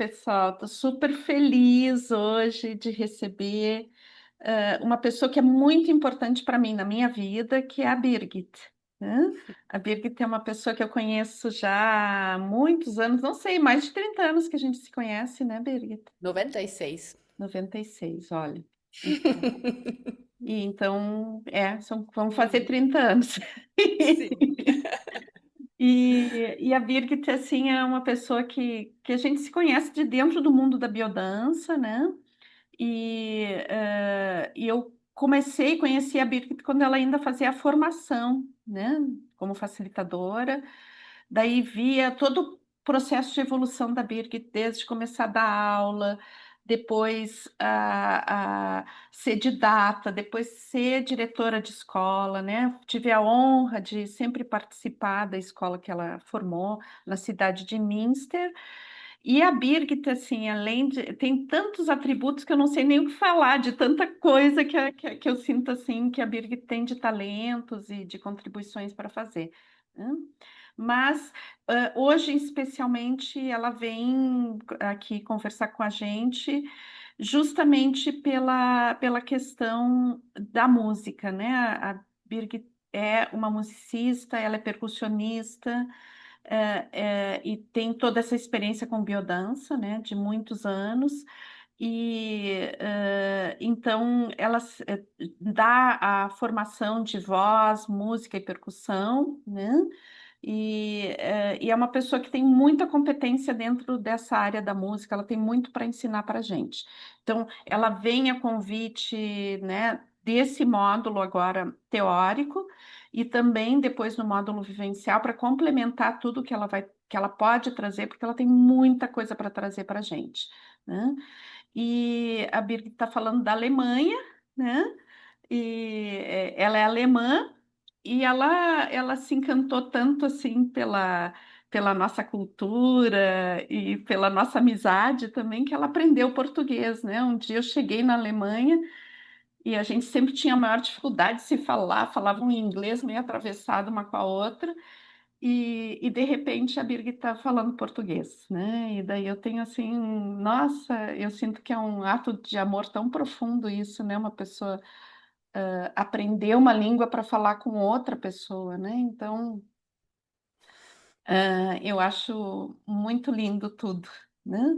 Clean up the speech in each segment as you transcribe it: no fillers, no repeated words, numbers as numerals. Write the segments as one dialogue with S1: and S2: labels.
S1: pessoal. Estou super feliz hoje de receber uma pessoa que é muito importante para mim na minha vida, que é a Birgit, né? A Birgit é uma pessoa que eu conheço já há muitos anos, não sei, mais de 30 anos que a gente se conhece, né, Birgit?
S2: 96.
S1: 96, olha. Então, vamos fazer 30 anos.
S2: Sim.
S1: E a Birgit, assim, é uma pessoa que a gente se conhece de dentro do mundo da biodança, né? E eu comecei a conhecer a Birgit quando ela ainda fazia a formação, né? Como facilitadora. Daí via todo o processo de evolução da Birgit, desde começar a dar aula, depois a ser didata, depois ser diretora de escola, né? Tive a honra de sempre participar da escola que ela formou na cidade de Münster. E a Birgit, assim, além de... Tem tantos atributos que eu não sei nem o que falar, de tanta coisa que eu sinto, assim, que a Birgit tem de talentos e de contribuições para fazer, né? Mas hoje, especialmente, ela vem aqui conversar com a gente justamente pela questão da música, né? A Birgit é uma musicista, ela é percussionista, e tem toda essa experiência com biodança, né, de muitos anos, e então ela dá a formação de voz, música e percussão, né? E é uma pessoa que tem muita competência dentro dessa área da música, ela tem muito para ensinar para a gente. Então, ela vem a convite, né, desse módulo agora teórico, e também depois no módulo vivencial para complementar tudo que ela pode trazer, porque ela tem muita coisa para trazer para a gente, né? E a Birgit está falando da Alemanha, né? Ela é alemã e ela se encantou tanto assim pela nossa cultura e pela nossa amizade também que ela aprendeu português, né? Um dia eu cheguei na Alemanha e a gente sempre tinha maior dificuldade de se falar, falava um inglês meio atravessado uma com a outra, e de repente a Birgit está falando português, né? E daí eu tenho assim, nossa, eu sinto que é um ato de amor tão profundo isso, né? Uma pessoa aprender uma língua para falar com outra pessoa, né? Então, eu acho muito lindo tudo, né?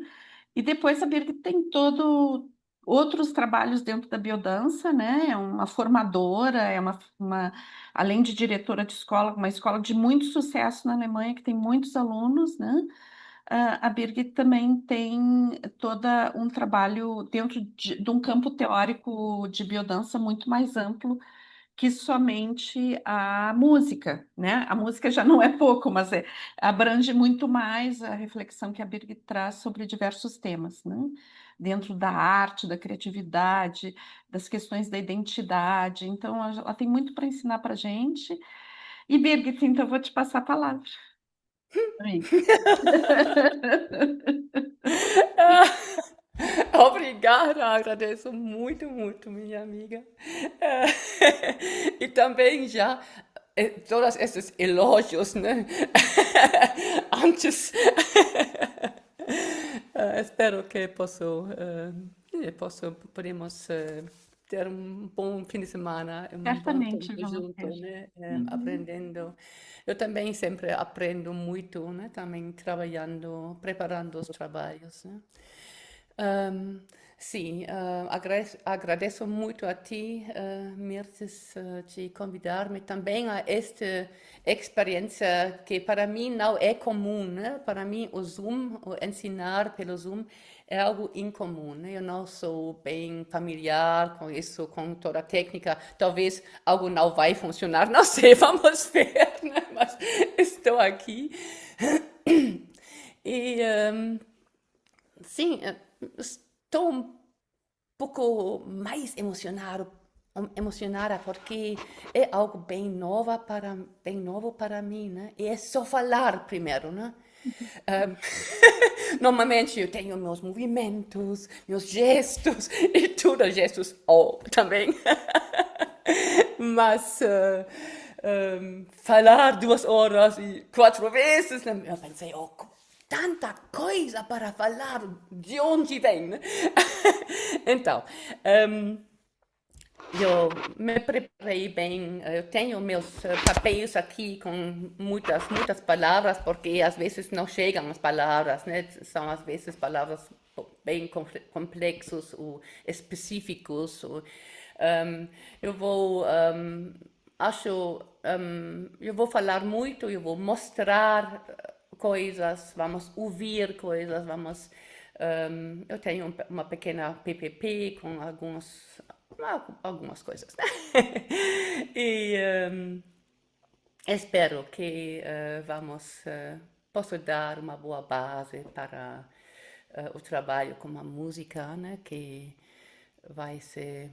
S1: E depois a Birgit tem todo outros trabalhos dentro da biodança, né? É uma formadora, além de diretora de escola, uma escola de muito sucesso na Alemanha, que tem muitos alunos, né? A Birgit também tem todo um trabalho dentro de um campo teórico de biodança muito mais amplo que somente a música, né? A música já não é pouco, mas abrange muito mais a reflexão que a Birgit traz sobre diversos temas, né? Dentro da arte, da criatividade, das questões da identidade. Então, ela tem muito para ensinar para a gente. E, Birgit, então, eu vou te passar a palavra. Oi.
S2: Ah, Obrigada, agradeço muito, muito, minha amiga. Eh, E também já todos esses elogios, né? Antes. Espero que podemos ter um bom fim de semana, um bom
S1: Certamente
S2: tempo
S1: vamos ter.
S2: junto, né?
S1: Uhum.
S2: Aprendendo. Eu também sempre aprendo muito, né? Também trabalhando, preparando os trabalhos, né? Ahm, sim, agradeço muito a ti, Mirtes, de convidar-me também a esta experiência que para mim não é comum, né? Para mim o Zoom, o ensinar pelo Zoom é algo incomum, né? Eu não sou bem familiar com isso, com toda a técnica. Talvez algo não vai funcionar, não sei, vamos ver, né? Mas estou aqui. E sim, estou um pouco mais emocionada porque é algo bem novo para mim, né? E é só falar primeiro, né? Ahm, Normalmente eu tenho meus movimentos, meus gestos e tudo, gestos também. Mas falar 2 horas e 4 vezes, né? Eu pensei, tanta coisa para falar, de onde vem, né? Então, um, eu me preparei bem, eu tenho meus papéis aqui com muitas palavras, porque às vezes não chegam as palavras, né? São às vezes palavras bem complexos ou específicos. Eu vou, eu vou falar muito, eu vou mostrar coisas, vamos ouvir coisas, eu tenho uma pequena PPP com algumas coisas. E espero que posso dar uma boa base para o trabalho com a música, né, que vai se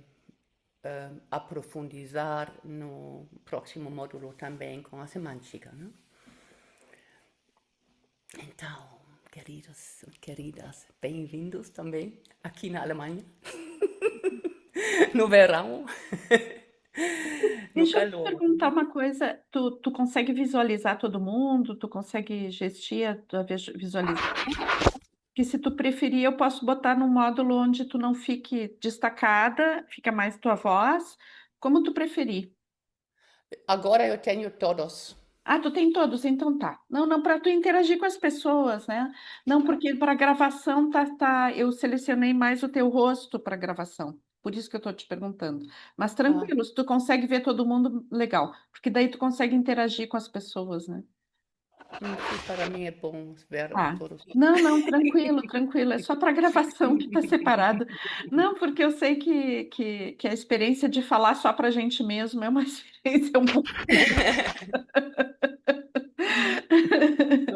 S2: aprofundizar no próximo módulo também com a semântica, né? Então, queridos e queridas, bem-vindos também aqui na Alemanha, no verão, no
S1: Deixa eu te
S2: calor.
S1: perguntar uma coisa. Tu consegue visualizar todo mundo? Tu consegue gestir a tua visualização? Que se tu preferir, eu posso botar num módulo onde tu não fique destacada, fica mais tua voz, como tu preferir.
S2: Agora eu tenho todos.
S1: Ah, tu tem todos, então tá. Não, não, para tu interagir com as pessoas, né? Não, porque para gravação eu selecionei mais o teu rosto para gravação. Por isso que eu tô te perguntando. Mas
S2: Ah,
S1: tranquilo, se tu consegue ver todo mundo, legal. Porque daí tu consegue interagir com as pessoas, né?
S2: sim, para mim é bom ver
S1: Tá.
S2: todos.
S1: Não, não, tranquilo, tranquilo. É só para gravação que está separado. Não, porque eu sei que a experiência de falar só para a gente mesmo é uma experiência um pouco.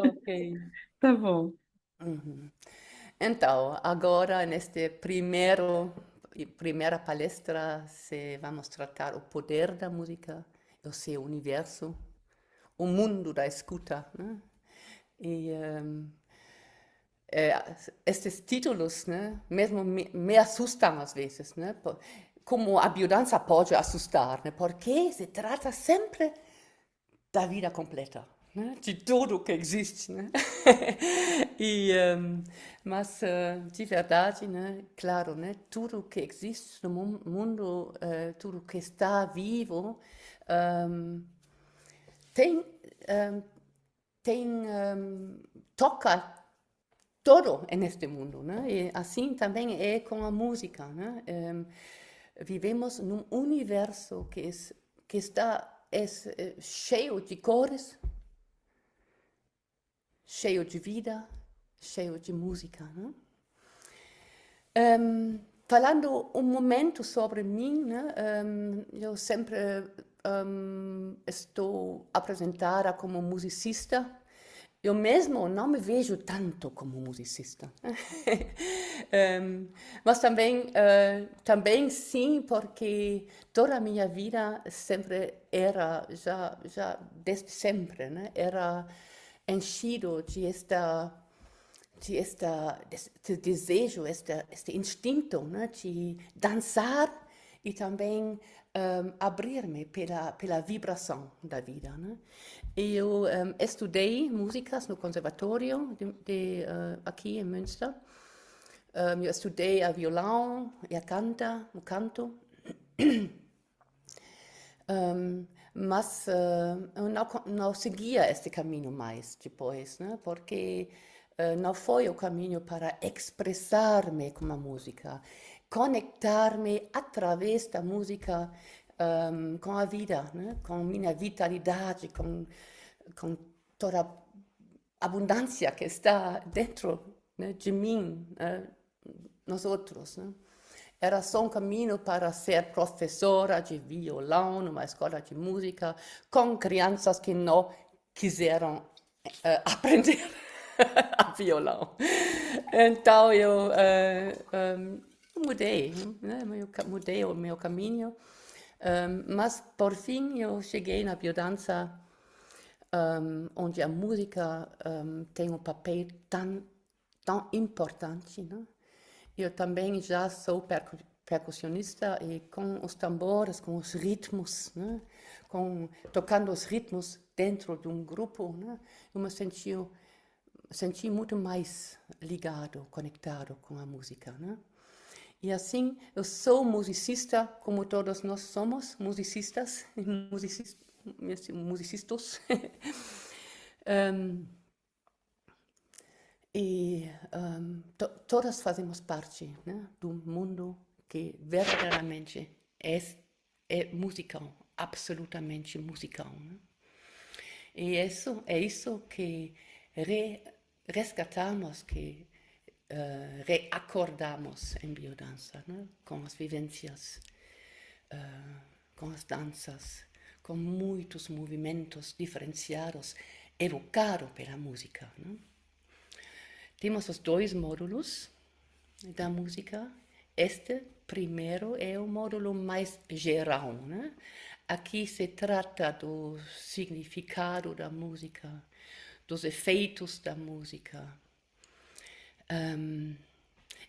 S2: Ok.
S1: Tá bom.
S2: Uhum. Então, agora neste primeira palestra, vamos tratar o poder da música, o seu universo, o mundo da escuta, né? E estes títulos, né, mesmo me assustam às vezes, né? Como a biodança pode assustar, né? Porque se trata sempre da vida completa, né? De tudo que existe, né? E, mas de verdade, né? Claro, né? Tudo que existe no mundo, tudo que está vivo, um, tem, um, toca todo neste mundo, né? E assim também é com a música, né? Vivemos num universo que está cheio de cores, cheio de vida, cheio de música, né? Falando um momento sobre mim, né? Eu sempre estou apresentada como musicista. Eu mesmo não me vejo tanto como musicista. Mas também sim, porque toda a minha vida sempre era, já desde sempre, né? Era enchido deste desejo, este instinto, né, de dançar e também abrir-me pela vibração da vida, né? Eu estudei músicas no conservatório aqui em Münster. Eu estudei a violão e o canto. Mas eu não seguia este caminho mais depois, né? Porque não foi o caminho para expressar-me com a música, conectar-me através da música com a vida, né? Com minha vitalidade, com toda a abundância que está dentro, né, de mim, nós outros, né? Era só um caminho para ser professora de violão numa escola de música com crianças que não quiseram aprender a violão. Então eu mudei, né? Mudei o meu caminho, mas por fim eu cheguei na biodança, onde a música tem um papel tão importante, né? Eu também já sou percussionista e com os tambores, com os ritmos, né? Tocando os ritmos dentro de um grupo, né? Eu me senti senti muito mais ligado, conectado com a música, né? E assim, eu sou musicista, como todos nós somos, musicistas, musicistas. Um, todas fazemos parte, né, do mundo que verdadeiramente é musical, absolutamente musical. Né? E é isso que resgatamos, que reacordamos em biodança, né? Com as vivências, com as danças, com muitos movimentos diferenciados, evocados pela música. Né? Temos os dois módulos da música. Este primeiro é o módulo mais geral, né? Aqui se trata do significado da música, dos efeitos da música.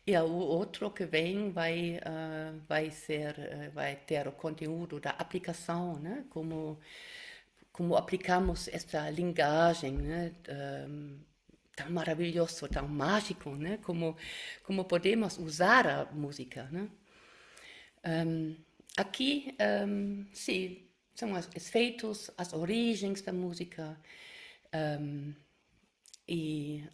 S2: E o outro que vem vai ter o conteúdo da aplicação, né? Como aplicamos esta linguagem, né? Tão maravilhoso, tão mágico, né? Como podemos usar a música, né? Aqui, sim, são os efeitos, as origens da música, e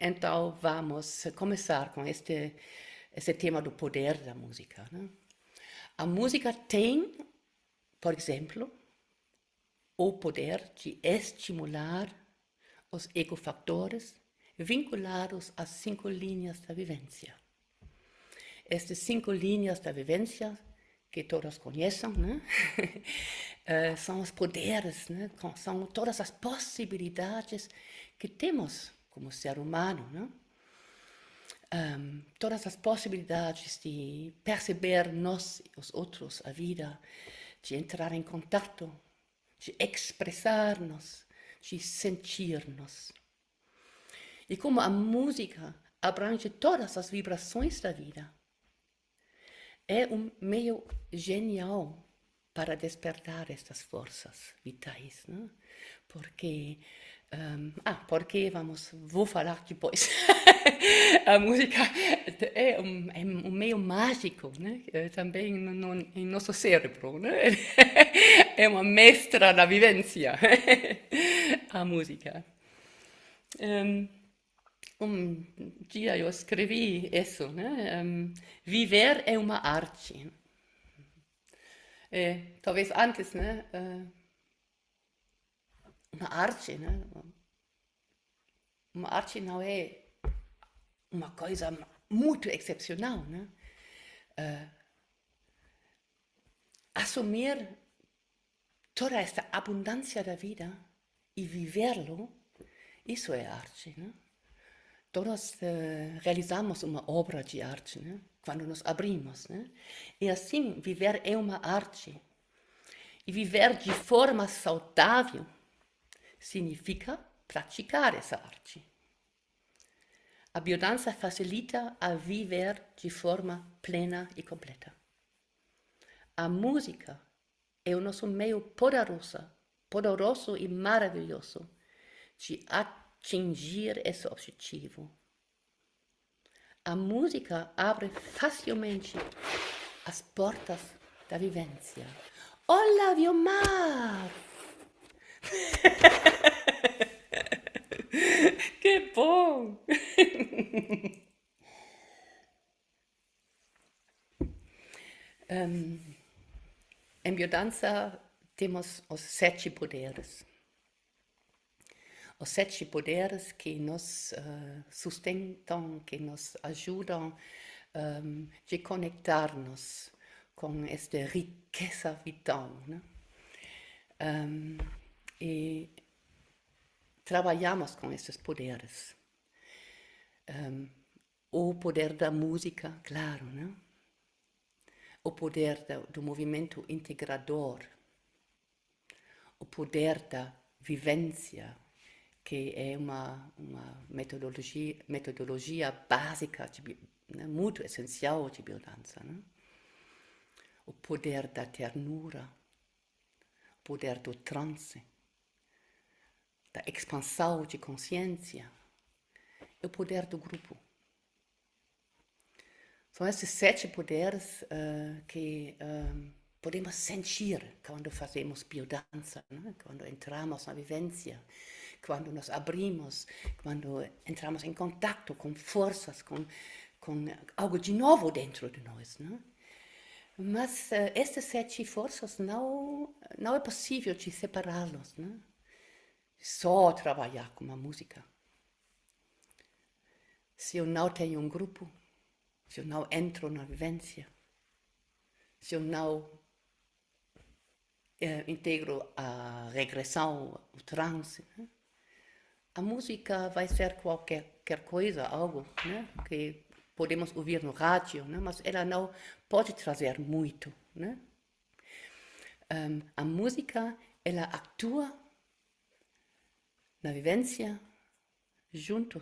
S2: então vamos começar com esse tema do poder da música. Né? A música tem, por exemplo, o poder de estimular os ecofactores vinculados às 5 linhas da vivência. Estas 5 linhas da vivência, que todos conhecem, né? São os poderes, né? São todas as possibilidades que temos como ser humano. Né? Todas as possibilidades de perceber nós, os outros, a vida, de entrar em contato, de expressar-nos, de sentir-nos. E como a música abrange todas as vibrações da vida, é um meio genial para despertar estas forças vitais, né? Porque vou falar depois. A música é um meio mágico, né? Também em nosso cérebro, né? É uma mestra da vivência, a música. Dia eu escrevi isso, né? Viver é uma arte. Talvez antes, né? Uma arte, né? Uma arte não é uma coisa muito excepcional, né? Assumir toda esta abundância da vida e viverlo, isso é arte, né? Todos realizamos uma obra de arte, né? Quando nos abrimos, né? E assim, viver é uma arte. E viver de forma saudável significa praticar essa arte. A biodança facilita a viver de forma plena e completa. A música é o nosso meio poderoso e maravilhoso de atingir esse objetivo. A música abre facilmente as portas da vivência. Olá, Viomar! Que bom! Em biodança temos os 7 poderes. Os 7 poderes que nos sustentam, que nos ajudam de conectar-nos com esta riqueza vital. Né? E trabalhamos com esses poderes. O poder da música, claro, né? O poder do movimento integrador, o poder da vivência, que é uma metodologia básica, né, muito essencial de biodança. Né? O poder da ternura, o poder do transe, da expansão de consciência, é o poder do grupo. São esses 7 poderes que podemos sentir quando fazemos biodança, né? Quando entramos na vivência, quando nos abrimos, quando entramos em contato com forças, com algo de novo dentro de nós. Né? Mas estas 7 forças não é possível de separá-los. Né? Só trabalhar com a música. Se eu não tenho um grupo, se eu não entro na vivência, se eu não integro a regressão, o transe, né? A música vai ser qualquer coisa, algo, né? Que podemos ouvir no rádio, né? Mas ela não pode trazer muito. Né? A música, ela atua na vivência,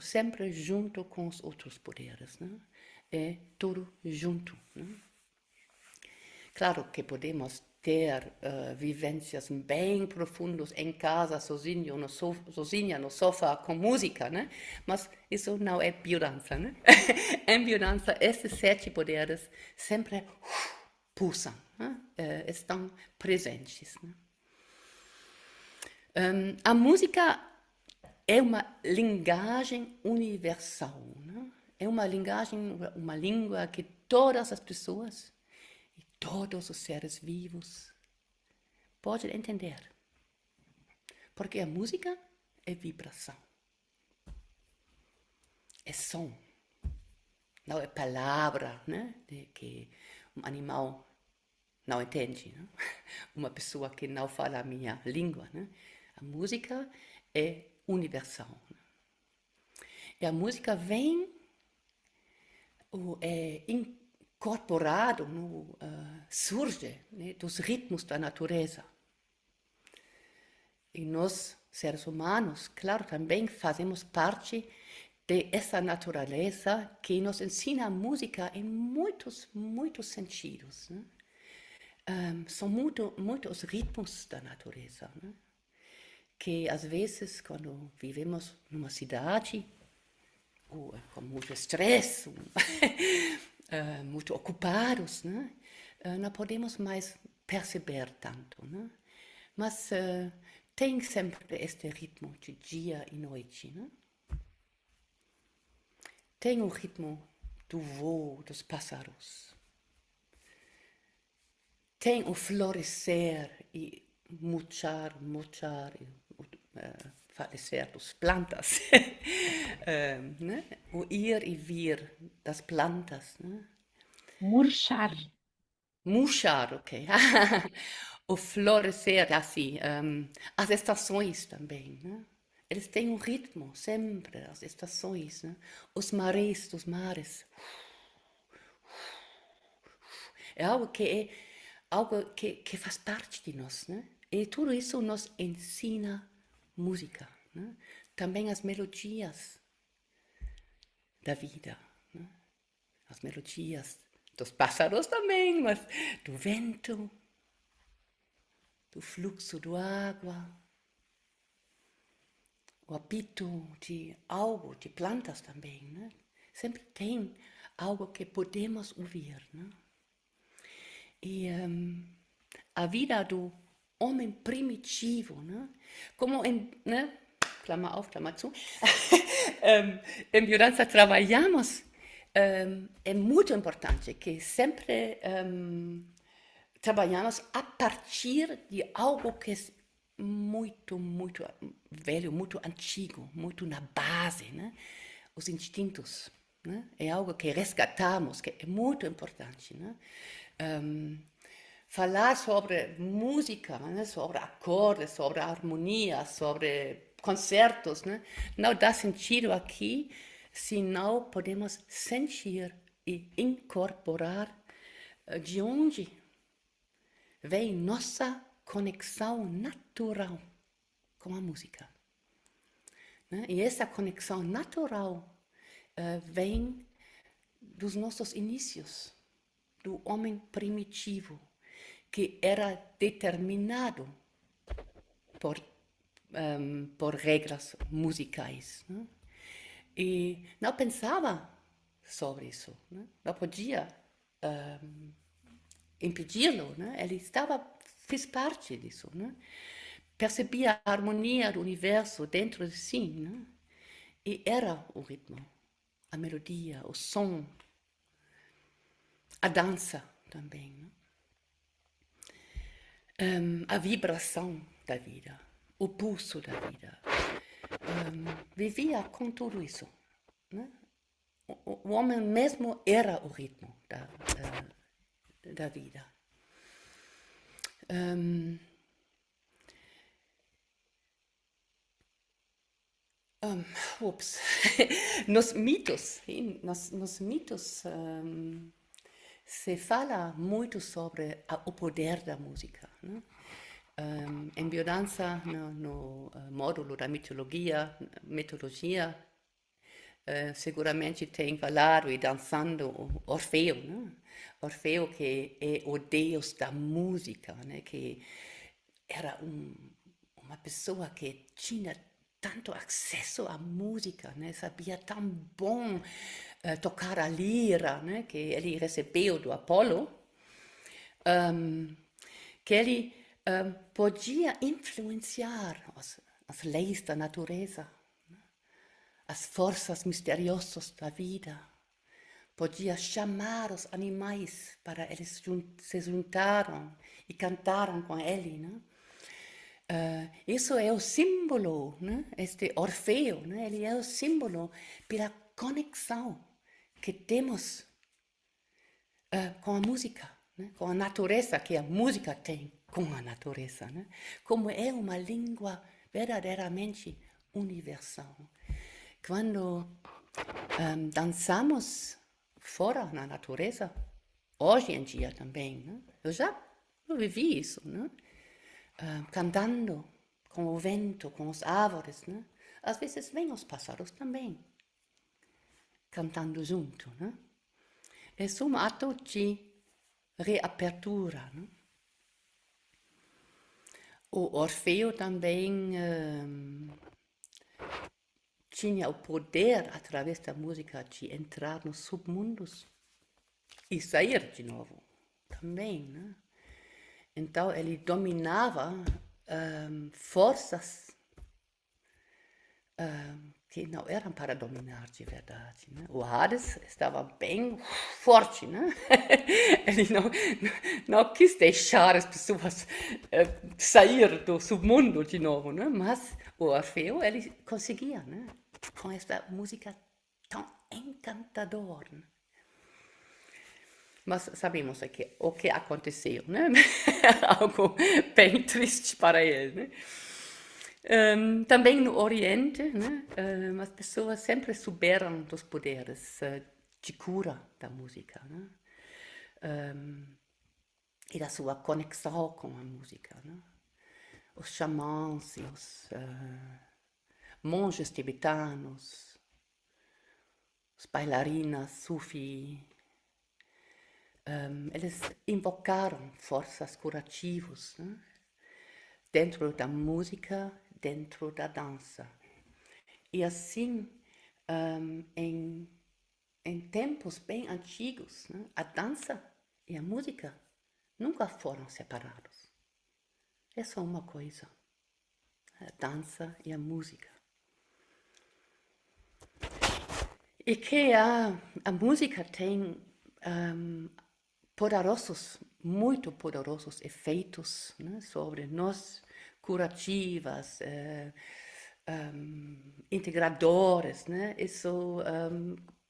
S2: sempre junto com os outros poderes. Né? É tudo junto. Né? Claro que podemos ter vivências bem profundas em casa, sozinha no sofá, com música, né? Mas isso não é biodança, né? Em biodança, esses 7 poderes sempre pulsam, né? Estão presentes. Né? A música é uma linguagem universal, né? É uma língua que todas as pessoas e todos os seres vivos podem entender. Porque a música é vibração, é som, não é palavra, né? Que um animal não entende, né? Uma pessoa que não fala a minha língua. Né? A música é universal. Né? E a música vem é incorporado, surge, né, dos ritmos da natureza. E nós, seres humanos, claro, também fazemos parte dessa natureza que nos ensina a música em muitos sentidos. Né? São muitos ritmos da natureza, né? Que às vezes, quando vivemos numa cidade, com muito estresse, muito ocupados, né? Não podemos mais perceber tanto. Né? Mas tem sempre este ritmo de dia e noite. Né? Tem o ritmo do voo dos pássaros. Tem o florescer e murchar e falecer das plantas. Né? O ir e vir das plantas. Né?
S1: Murchar.
S2: Murchar, ok. O florescer, assim, as estações também, né? Eles têm um ritmo, sempre, as estações, né? Os mares dos mares. É algo que faz parte de nós, né? E tudo isso nos ensina música, né? Também as melodias da vida, né? As melodias dos pássaros também, mas do vento, do fluxo da água, o apito de algo, de plantas também, né? Sempre tem algo que podemos ouvir, né? E a vida do homem primitivo, né? Como né? Klammer auf, Klammer zu, em biodança trabalhamos, é muito importante que sempre trabalhamos a partir de algo que é muito velho, muito antigo, muito na base, né? Os instintos, né? É algo que resgatamos, que é muito importante, né? Falar sobre música, né? Sobre acordes, sobre harmonia, sobre concertos, né? Não dá sentido aqui se não podemos sentir e incorporar de onde vem nossa conexão natural com a música. Né? E essa conexão natural vem dos nossos inícios, do homem primitivo, que era determinado por por regras musicais, né? E não pensava sobre isso, né? Não podia impedi-lo, né? Fez parte disso, né? Percebia a harmonia do universo dentro de si, né? E era o ritmo, a melodia, o som, a dança também, né? A vibração da vida, o pulso da vida. Vivia com tudo isso, né? O homem mesmo era o ritmo da vida. Ups. Nos mitos, sim, nos mitos se fala muito sobre o poder da música, né? Em biodança, no módulo da mitologia, seguramente tem falado e dançando Orfeu, né? Orfeu que é o deus da música, né? Que era uma pessoa que tinha tanto acesso à música, né? Sabia tão bom tocar a lira, né? Que ele recebeu do Apolo, que ele podia influenciar as leis da natureza, as forças misteriosas da vida. Podia chamar os animais para eles se juntaram e cantaram com ele, né? Isso é o símbolo, né? Este Orfeu, né? Ele é o símbolo pela conexão que temos com a música, né? Com a natureza, que a música tem com a natureza, né? Como é uma língua verdadeiramente universal. Quando dançamos fora na natureza, hoje em dia também, né? Eu vivi isso, né? Cantando com o vento, com as árvores, né? Às vezes vêm os pássaros também, cantando junto, né? É um ato de reapertura, né? O Orfeu também tinha o poder, através da música, de entrar nos submundos e sair de novo, também, né? Então, ele dominava forças que não eram para dominar de verdade, né? O Hades estava bem forte, né? Ele não quis deixar as pessoas sair do submundo de novo, né? Mas o Orfeu, ele conseguia, né? Com esta música tão encantadora, né? Mas sabemos o que aconteceu, né? Algo bem triste para ele, né? Também no Oriente, né? As pessoas sempre souberam dos poderes de cura da música, né? E da sua conexão com a música, né? Os xamãs e os monges tibetanos, os bailarinas sufi, eles invocaram forças curativas, né? Dentro da música, dentro da dança. E assim, em tempos bem antigos, né, a dança e a música nunca foram separados. É só uma coisa, a dança e a música. E que a música tem muito poderosos efeitos, né, sobre nós, curativas, integradores, né? Isso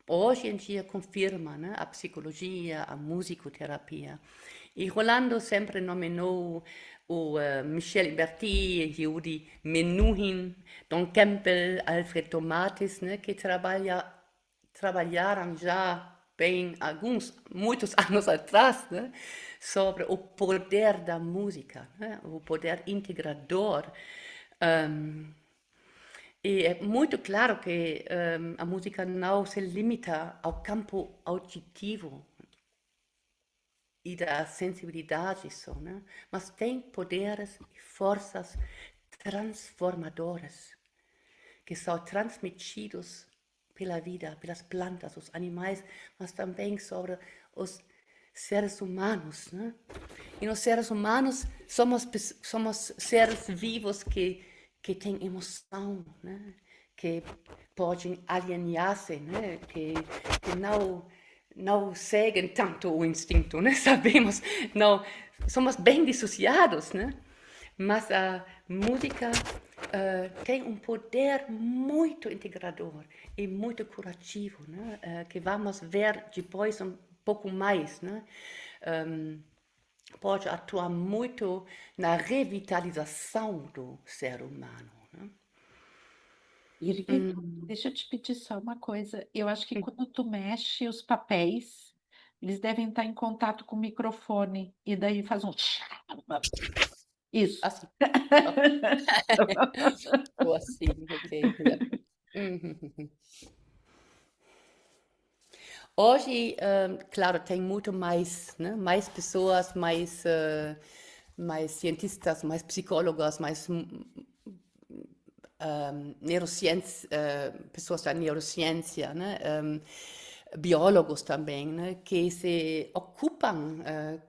S2: hoje em dia confirma, né, a psicologia, a musicoterapia. E Rolando sempre nominou o Michel Berti, Yuri Menuhin, Don Campbell, Alfred Tomatis, né, que trabalharam já bem muitos anos atrás, né, sobre o poder da música, né, o poder integrador. E é muito claro que a música não se limita ao campo auditivo e da sensibilidade só, né? Mas tem poderes e forças transformadores, que são transmitidos pela vida, pelas plantas, os animais, mas também sobre os seres humanos, né? E nós seres humanos somos seres vivos que têm emoção, né? Que podem alinhar-se, né? Que não seguem tanto o instinto, né? Sabemos, não, somos bem dissociados, né? Mas a música tem um poder muito integrador e muito curativo, né? Que vamos ver depois um pouco mais, né? Pode atuar muito na revitalização do ser humano, né?
S1: Birgit, deixa eu te pedir só uma coisa. Eu acho que quando tu mexe os papéis, eles devem estar em contato com o microfone e daí faz um isso.
S2: Assim, ou assim, ok. Yeah. Hoje, claro, tem muito mais, né? Mais pessoas, mais cientistas, mais psicólogos, mais neurociência, pessoas da neurociência, né? Biólogos também, né? Que se ocupam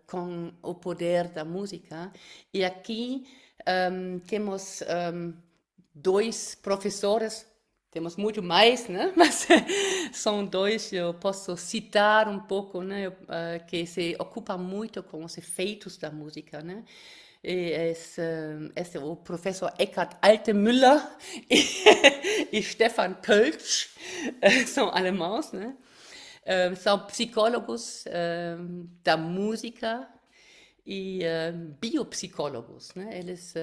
S2: com o poder da música. E aqui temos dois professores, temos muito mais, né? Mas são dois, eu posso citar um pouco, né? Que se ocupam muito com os efeitos da música, né? É o professor Eckhard Altemüller e Stefan Kölsch, são alemães, né? São psicólogos da música e biopsicólogos, né? Eles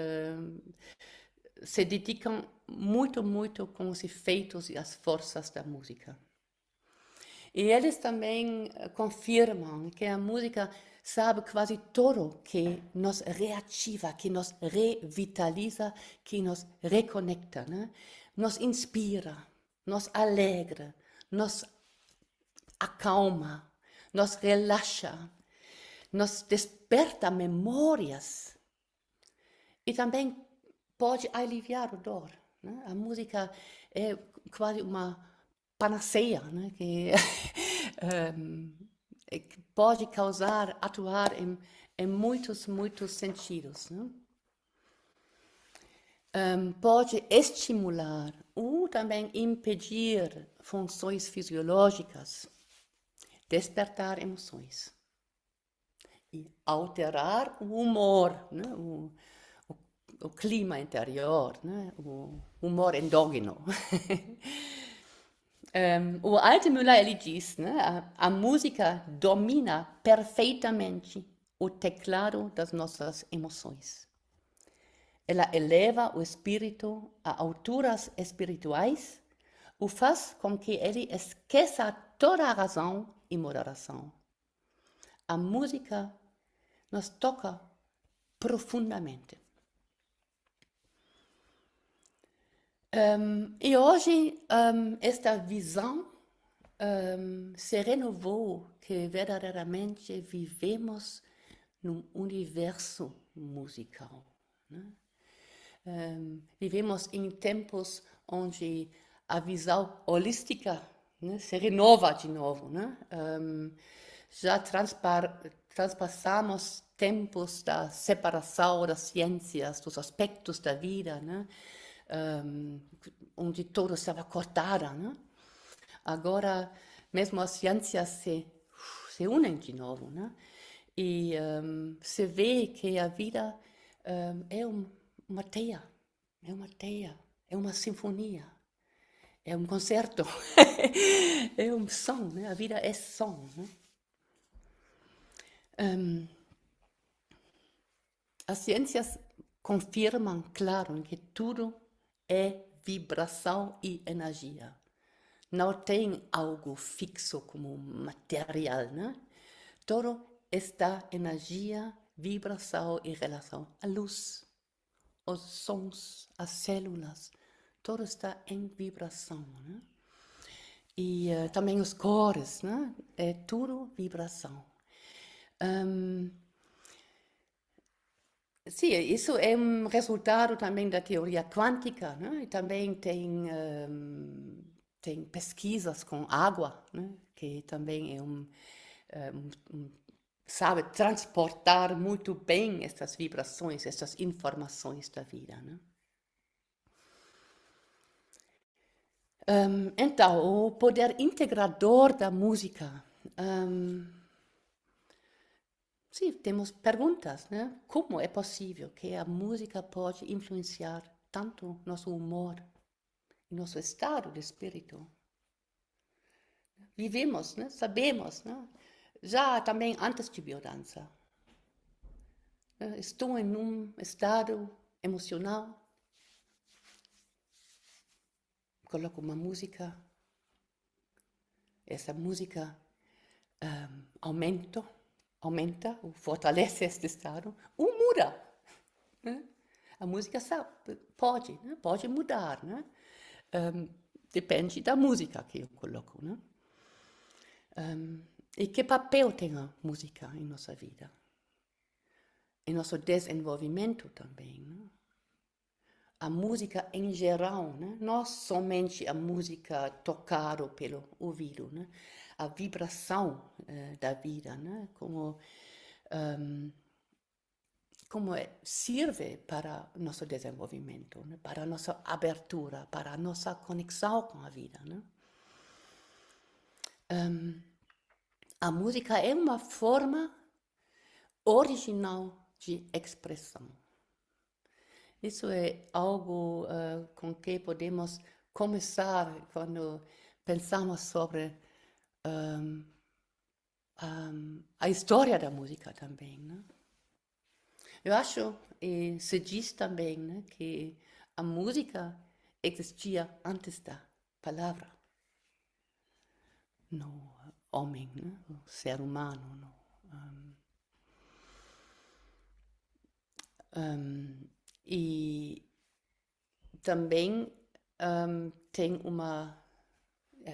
S2: se dedicam muito, muito com os efeitos e as forças da música. E eles também confirmam que a música sabe quase tudo que nos reativa, que nos revitaliza, que nos reconecta, né? Nos inspira, nos alegra, nos acalma, nos relaxa, nos desperta memórias e também pode aliviar a dor, né? A música é quase uma panaceia, né? Que pode causar, atuar em muitos, muitos sentidos, né? Pode estimular ou também impedir funções fisiológicas, despertar emoções e alterar o humor, né? O clima interior, né? O humor endógeno. O Altemüller ele diz, né? A música domina perfeitamente o teclado das nossas emoções. Ela eleva o espírito a alturas espirituais, o faz com que ele esqueça toda a razão e moderação. A música nos toca profundamente. E hoje esta visão se renovou que verdadeiramente vivemos num universo musical, né? Vivemos em tempos onde a visão holística, né, se renova de novo, né? Já transpassamos tempos da separação das ciências, dos aspectos da vida, né? Onde tudo estava cortado, né? Agora, mesmo as ciências se unem de novo, né? E se vê que a vida é uma teia, é uma sinfonia, é um concerto, é um som, né? A vida é som, né? As ciências confirmam, claro, que tudo é vibração e energia. Não tem algo fixo como material, né? Tudo está energia, vibração e relação. A luz, os sons, as células, tudo está em vibração, né? E também os cores, né? É tudo vibração. sim, isso é um resultado também da teoria quântica, né? E também tem pesquisas com água, né? Que também é sabe transportar muito bem essas vibrações, essas informações da vida, né? Então, o poder integrador da música. Sim, temos perguntas, né? Como é possível que a música pode influenciar tanto nosso humor e nosso estado de espírito? Vivemos, né? Sabemos, né? Já também antes de biodança. Estou em um estado emocional, coloco uma música, essa música aumenta ou fortalece este estado, ou muda, né? A música pode, né? Pode mudar, né? Depende da música que eu coloco, né? E que papel tem a música em nossa vida? Em nosso desenvolvimento também, né? A música em geral, né? Não somente a música tocada pelo ouvido, né? A vibração da vida, né? Como serve para nosso desenvolvimento, né? Para a nossa abertura, para a nossa conexão com a vida, né? A música é uma forma original de expressão. Isso é algo com que podemos começar quando pensamos sobre a história da música também, né? Eu acho, e se diz também, né, que a música existia antes da palavra no homem, né, o ser humano. E também tem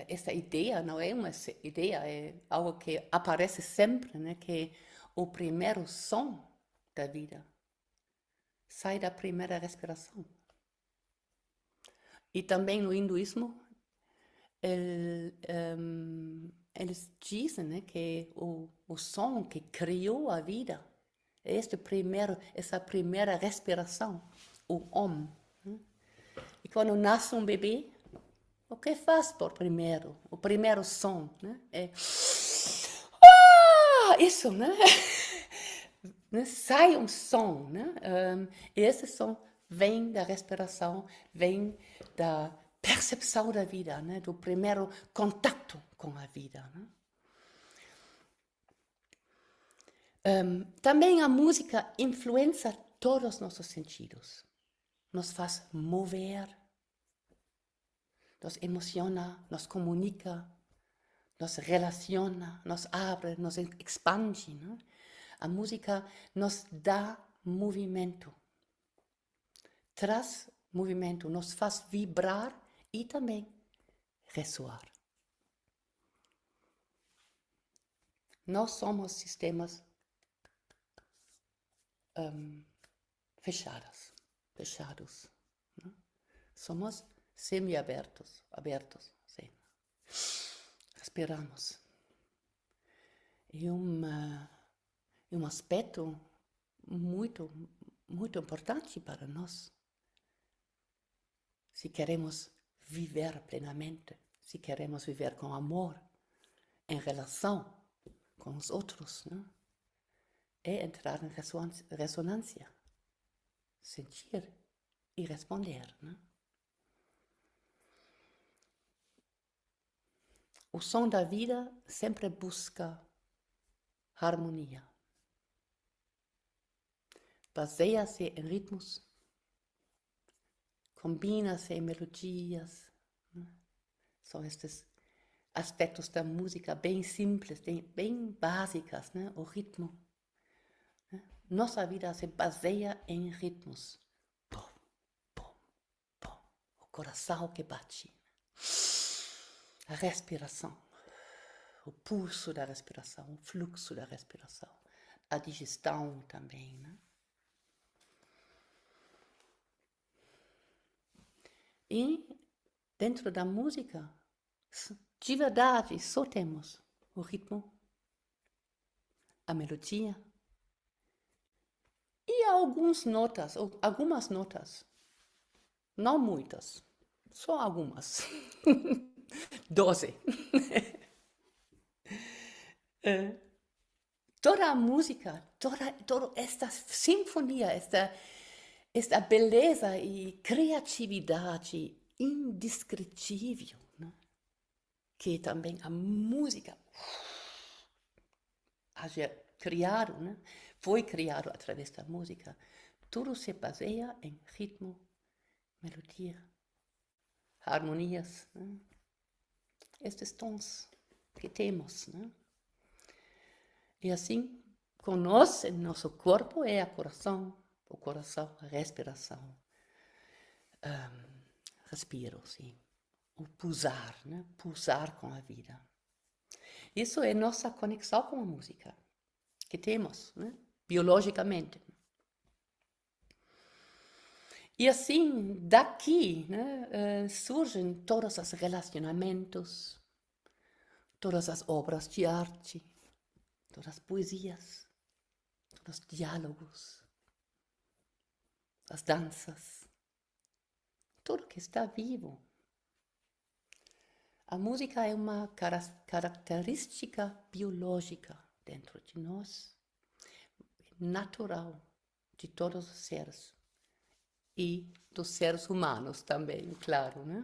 S2: essa ideia não é uma ideia, é algo que aparece sempre, né? Que o primeiro som da vida sai da primeira respiração. E também no hinduísmo, eles dizem, né, que o som que criou a vida é essa primeira respiração, o Om. Né? E quando nasce um bebê, o que faz por primeiro? O primeiro som, né? É isso, né? Sai um som, né? E esse som vem da respiração, vem da percepção da vida, né? Do primeiro contato com a vida. Né? Também a música influencia todos os nossos sentidos. Nos faz mover, nos emociona, nos comunica, nos relaciona, nos abre, nos expande. Né? A música nos dá movimento, traz movimento, nos faz vibrar e também ressoar. Nós somos sistemas fechados. Né? Somos semi-abertos, sim. Respiramos. E um aspecto muito importante para nós, se queremos viver plenamente, se queremos viver com amor, em relação com os outros, né? É entrar em ressonância, sentir e responder. Né? O som da vida sempre busca harmonia. Baseia-se em ritmos, combina-se em melodias. Né? São estes aspectos da música bem simples, bem básicas, né? O ritmo. Né? Nossa vida se baseia em ritmos. Pum, pum, pum. O coração que bate. A respiração. O pulso da respiração, o fluxo da respiração. A digestão também, né? E dentro da música, de verdade, só temos o ritmo, a melodia e algumas notas, não muitas, só algumas, 12. Toda a música, toda esta sinfonia, esta beleza e criatividade indescritível, né? Que também a música criado, né? Foi criado através da música. Tudo se baseia em ritmo, melodia, harmonias, né? Estes tons que temos, né? E assim, com nós, em nosso corpo, é o coração, a respiração. Respiro, sim. O pulsar, né? Pulsar com a vida. Isso é nossa conexão com a música, que temos, né? Biologicamente. E assim, daqui, né, surgem todos os relacionamentos, todas as obras de arte, todas as poesias, todos os diálogos, as danças, tudo que está vivo. A música é uma característica biológica dentro de nós, natural de todos os seres e dos seres humanos também, claro, né?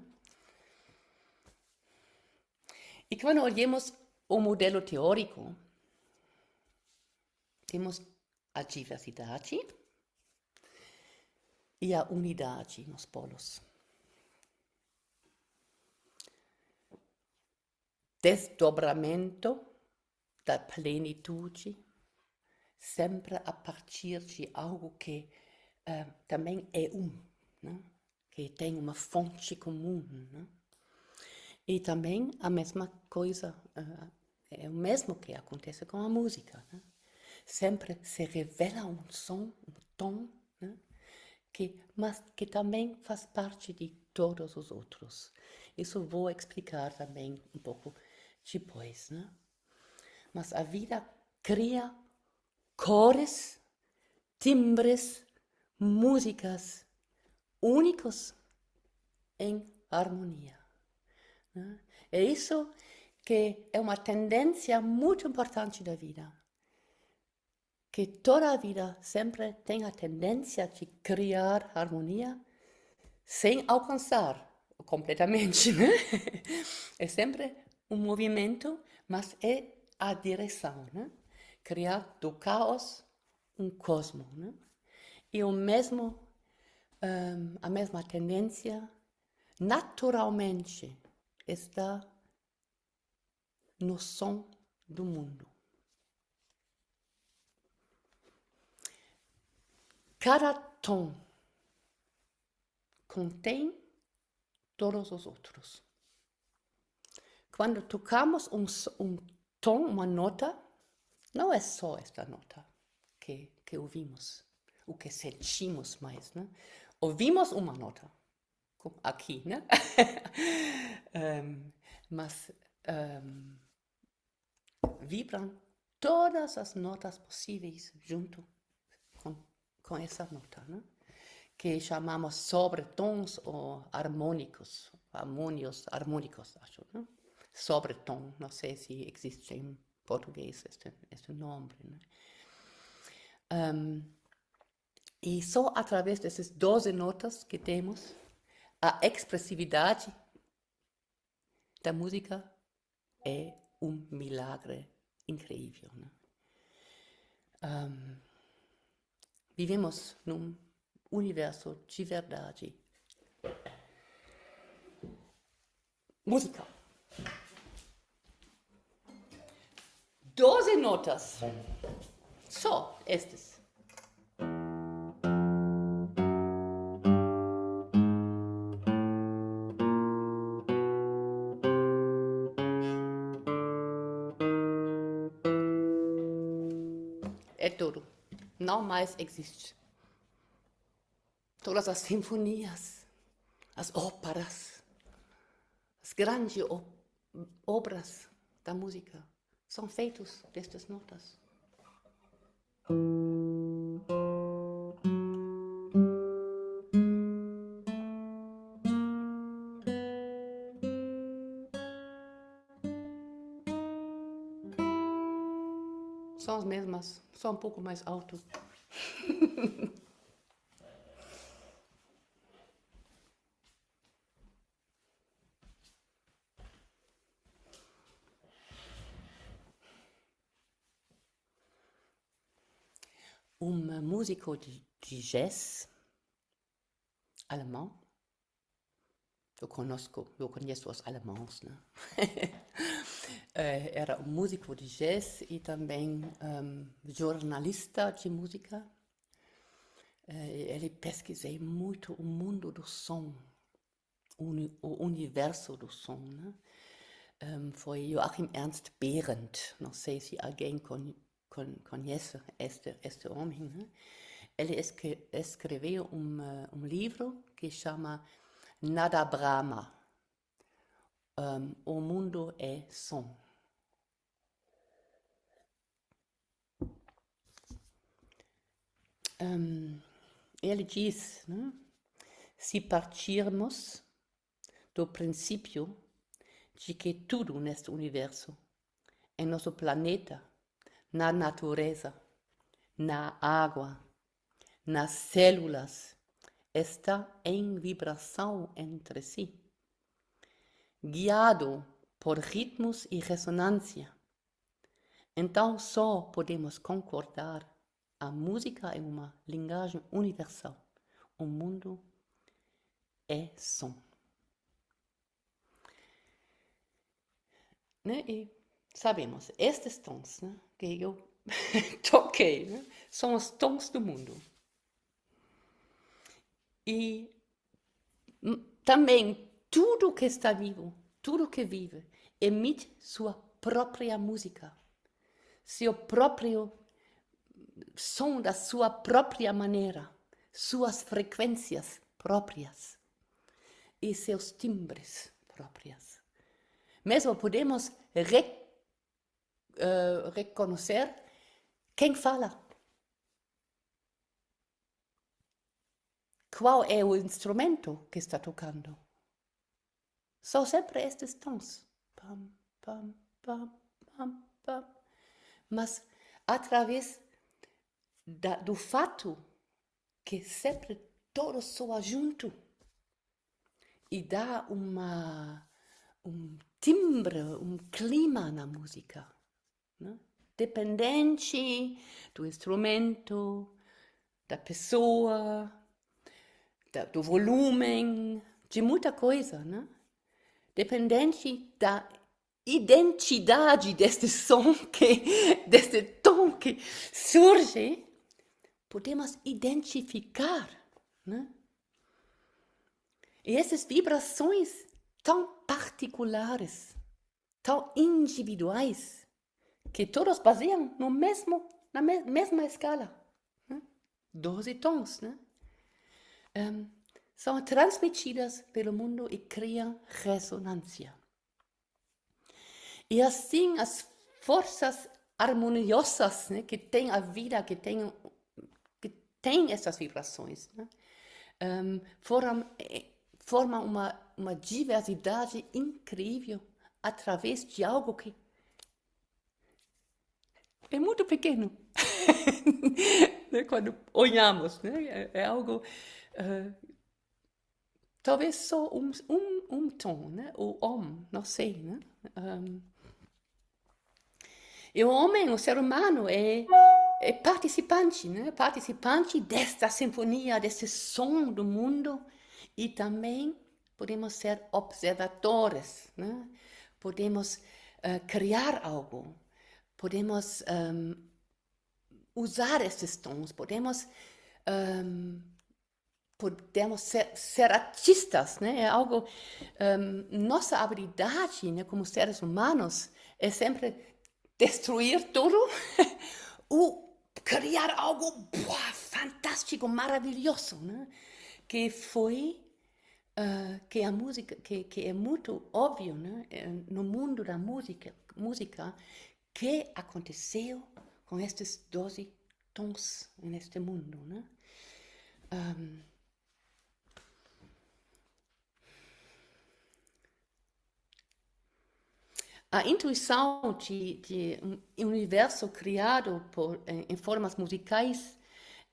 S2: E quando olhamos o modelo teórico, temos a diversidade e a unidade nos polos. Desdobramento da plenitude, sempre a partir de algo que também é né? Que tem uma fonte comum. Né? E também a mesma coisa, é o mesmo que acontece com a música. Né? Sempre se revela um som, um tom, né? Mas que também faz parte de todos os outros. Isso vou explicar também um pouco depois. Né? Mas a vida cria cores, timbres, músicas únicos em harmonia. Né? É isso que é uma tendência muito importante da vida. Que toda a vida sempre tem a tendência de criar harmonia sem alcançar completamente, né? É sempre um movimento, mas é a direção, né? Criar do caos um cosmo, né? E o mesmo, a mesma tendência naturalmente está no som do mundo. Cada tom contém todos os outros. Quando tocamos um tom, uma nota, não é só esta nota que ouvimos, o que sentimos mais, né? Ouvimos uma nota, aqui, né? Mas vibram todas as notas possíveis junto com essa nota, né? Que chamamos sobretons ou harmônicos, harmônicos, acho, né? Sobretom, não sei se existe em português este nome, né? E só através dessas 12 notas que temos, a expressividade da música é um milagre incrível, né? Vivemos num universo de verdade musical. 12 notas, só estas. É tudo. Não mais existe. Todas as sinfonias, as óperas, as grandes obras da música são feitos destas notas. São as mesmas, só um pouco mais alto. Músico de jazz alemão. Eu conheço os alemãos, né? Era músico de jazz e também jornalista de música. Ele pesquisou muito o mundo do som, o universo do som, né? Foi Joachim Ernst Behrendt, não sei se alguém conhece este homem, né? Ele escreveu livro que chama Nada Brahma. O mundo é som. Ele diz, né, se partirmos do princípio de que tudo neste universo, em nosso planeta, na natureza, na água, nas células, está em vibração entre si, guiado por ritmos e ressonância. Então só podemos concordar, a música é uma linguagem universal. O mundo é som. Né? E sabemos, estes tons, né, que eu toquei, né, são os tons do mundo. E também tudo que está vivo, tudo que vive, emite sua própria música, seu próprio som da sua própria maneira, suas frequências próprias e seus timbres próprios. Mesmo podemos reconhecer quem fala. Qual é o instrumento que está tocando? São sempre estes tons. Pam, pam, pam, pam, pam. Mas através do fato que sempre todo soa junto e dá timbre, clima na música, né? Dependente do instrumento, da pessoa, do volume, de muita coisa, né? Dependente da identidade deste som, deste tom que surge, podemos identificar, né? E essas vibrações tão particulares, tão individuais, que todos baseiam na mesma escala, né? 12 tons, né? São transmitidas pelo mundo e criam ressonância. E assim as forças harmoniosas, né, que tem a vida, que tem essas vibrações, né, formam uma diversidade incrível através de algo que é muito pequeno. Quando olhamos, né, é algo... talvez só um tom, né? O om, não sei, né? E o homem, o ser humano, é participante, né? Participante desta sinfonia, desse som do mundo. E também podemos ser observadores, né? Podemos criar algo. Podemos usar esses tons. Podemos ser artistas, né? É algo, nossa habilidade, né, como seres humanos é sempre destruir tudo ou criar algo fantástico, maravilhoso, né? Que foi que a música, que é muito óbvio, né, no mundo da música, que aconteceu com estes 12 tons neste mundo, né? Um, a intuição de um universo criado em formas musicais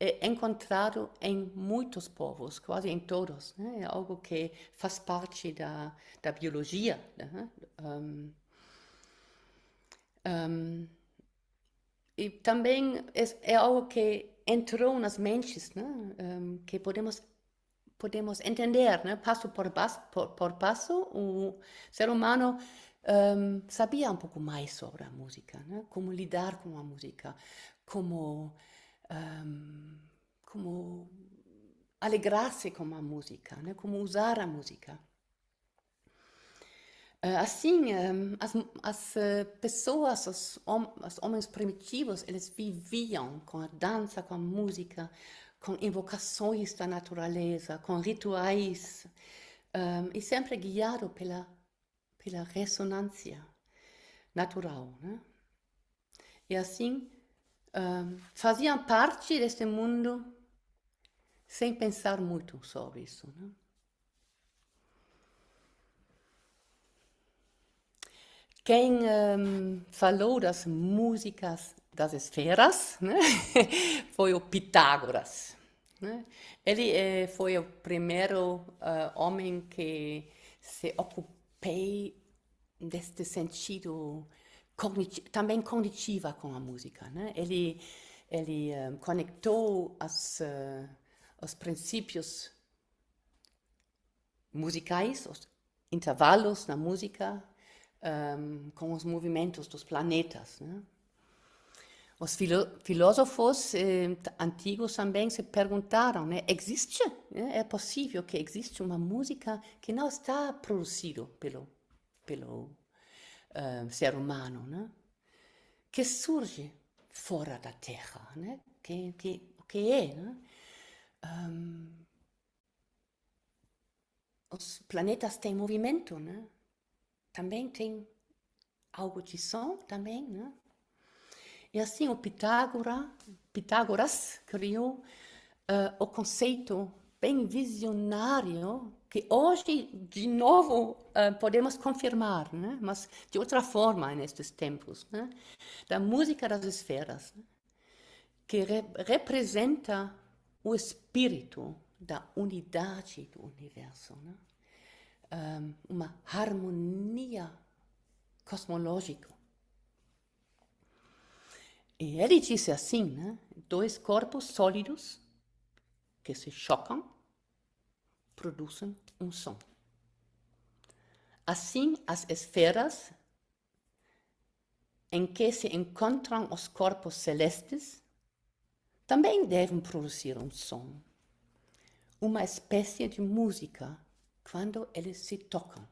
S2: é encontrado em muitos povos, quase em todos, né? É algo que faz parte da biologia, né? Um, um, e também é algo que entrou nas mentes, né? Que podemos entender, né? Passo por passo, o ser humano sabia um pouco mais sobre a música, né? Como lidar com a música, como, um, como alegrar-se com a música, né? Como usar a música. Assim, as pessoas, os homens primitivos, eles viviam com a dança, com a música, com invocações da natureza, com rituais, e sempre guiado pela ressonância natural, né? E assim, faziam parte deste mundo sem pensar muito sobre isso, né? Quem falou das músicas das esferas, né? Foi o Pitágoras, né? Ele foi o primeiro homem que se ocupou deste sentido também cognitiva com a música, né? Ele conectou os princípios musicais, os intervalos na música, com os movimentos dos planetas, né? Os filósofos antigos também se perguntaram, né? Existe? É possível que existe uma música que não está produzida pelo ser humano, né? Que surge fora da Terra, né? O que é, né? Os planetas têm movimento, né? Também tem algo de som, também, né? E assim o Pitágoras criou o conceito bem visionário que hoje, de novo, podemos confirmar, né? Mas de outra forma nestes tempos, né? Da música das esferas, né? Que representa o espírito da unidade do universo, né? Uma harmonia cosmológica. E ele disse assim, né? Dois corpos sólidos que se chocam produzem um som. Assim, as esferas em que se encontram os corpos celestes também devem produzir um som, uma espécie de música quando eles se tocam,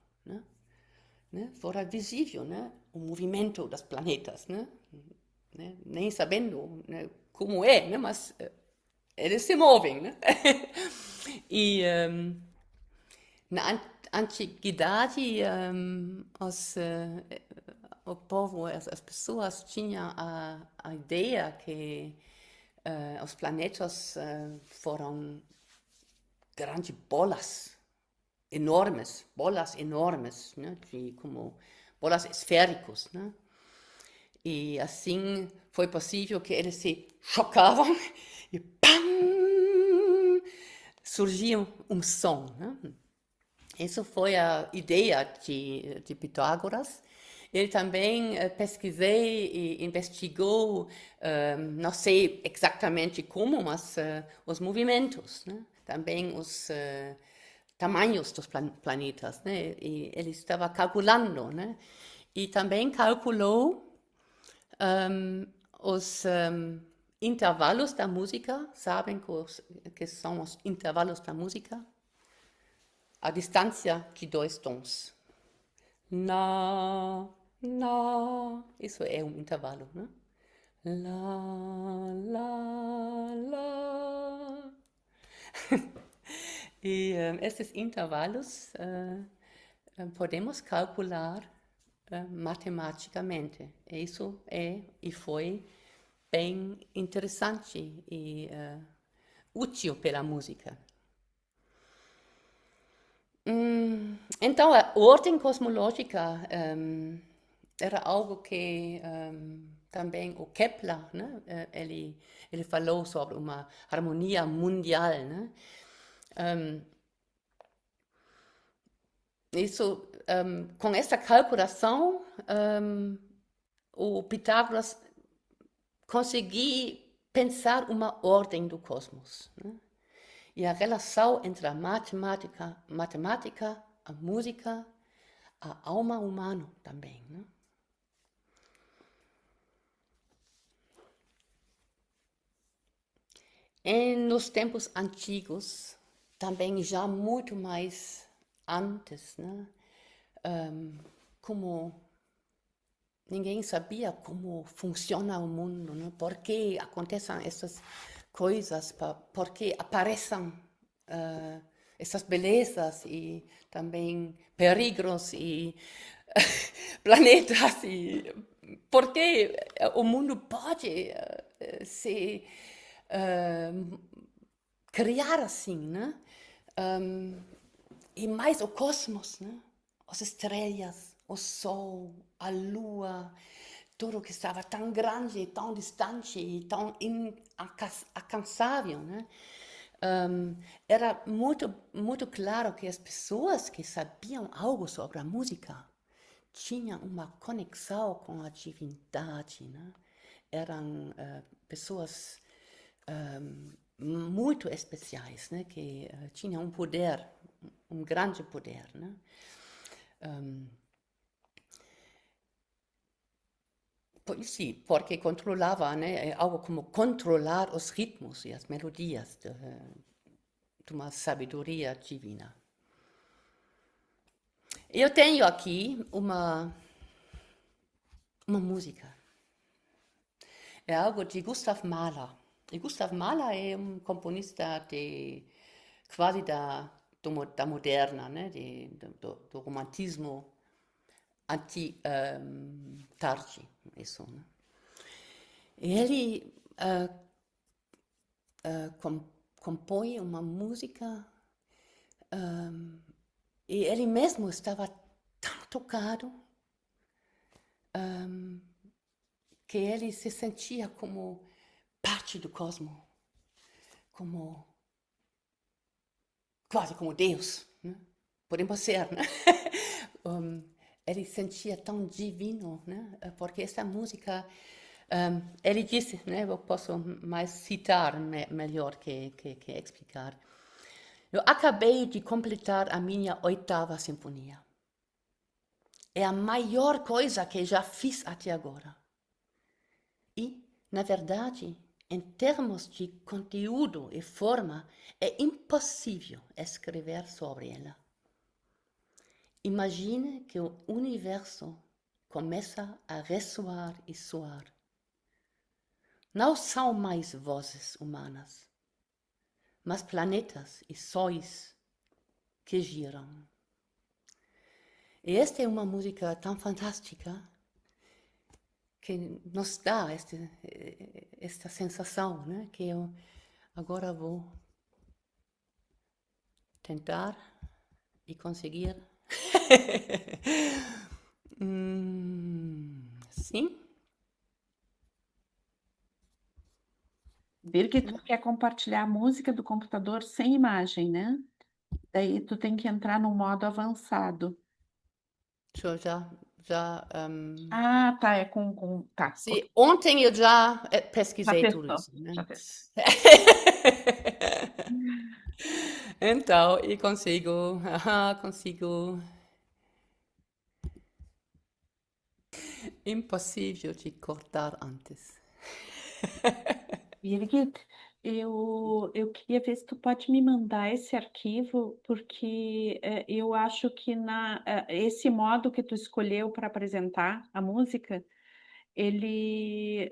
S2: né? Fora visível, né? O movimento dos planetas, né? Nem sabendo, né, como é, né? Mas eles se movem, né? E na antiguidade, o povo, as pessoas tinham a ideia que os planetas foram grandes bolas enormes, né? Como bolas esféricas, né? E assim foi possível que eles se chocavam e pam! Surgia um som, né? Essa foi a ideia de Pitágoras. Ele também pesquisou e investigou, não sei exatamente como, mas os movimentos, né? Também os tamanhos dos planetas, né? E ele estava calculando, né? E também calculou os intervalos da música, sabem que são os intervalos da música? A distância de dois tons. Na, na, isso é um intervalo, né? Lá, lá, lá. E esses intervalos podemos calcular matematicamente. Isso é e foi bem interessante e útil pela música. Então, a ordem cosmológica era algo que também o Kepler, né, ele falou sobre uma harmonia mundial, né? Isso, com essa calculação, o Pitágoras conseguiu pensar uma ordem do cosmos, né? E a relação entre a matemática, a música, a alma humana também, né? E nos tempos antigos, também já muito mais antes, né? Como ninguém sabia como funciona o mundo, né? Por que acontecem essas coisas, por que aparecem essas belezas e também perigos e planetas e por que o mundo pode se criar assim, né? E mais o cosmos, né? As estrelas, o sol, a lua, tudo que estava tão grande, tão distante e tão inalcançável, né? Era muito claro que as pessoas que sabiam algo sobre a música tinham uma conexão com a divindade, né? Eram pessoas muito especiais, né? Que tinham um poder, um grande poder, né? Sim, porque controlava, né? Algo como controlar os ritmos e as melodias de uma sabedoria divina. Eu tenho aqui uma música. É algo de Gustav Mahler. E Gustav Mahler é um componista quase da moderna, né? Do romantismo tarde, isso, né? E ele compõe uma música e ele mesmo estava tão tocado que ele se sentia como parte do cosmos, como quase como Deus, né? Podemos ser, né? Ele sentia tão divino, né? Porque essa música, ele disse, né? Eu posso mais citar melhor que explicar. Eu acabei de completar a minha 8ª sinfonia. É a maior coisa que já fiz até agora. E, na verdade, em termos de conteúdo e forma, é impossível escrever sobre ela. Imagine que o universo começa a ressoar e soar. Não são mais vozes humanas, mas planetas e sóis que giram. E esta é uma música tão fantástica que nos dá esta sensação, né? Que eu agora vou tentar e conseguir. Sim?
S1: Birgit, tu quer compartilhar a música do computador sem imagem, né? Daí tu tem que entrar no modo avançado.
S2: Já,
S1: Ah, tá, é tá,
S2: sim,
S1: ok.
S2: ontem eu já
S1: Já
S2: pesquisei tudo
S1: testou,
S2: isso, né?
S1: já testou.
S2: Então, e consigo. Impossível de cortar antes.
S1: Birgit, eu queria ver se tu pode me mandar esse arquivo, porque eu acho que esse modo que tu escolheu para apresentar a música, ele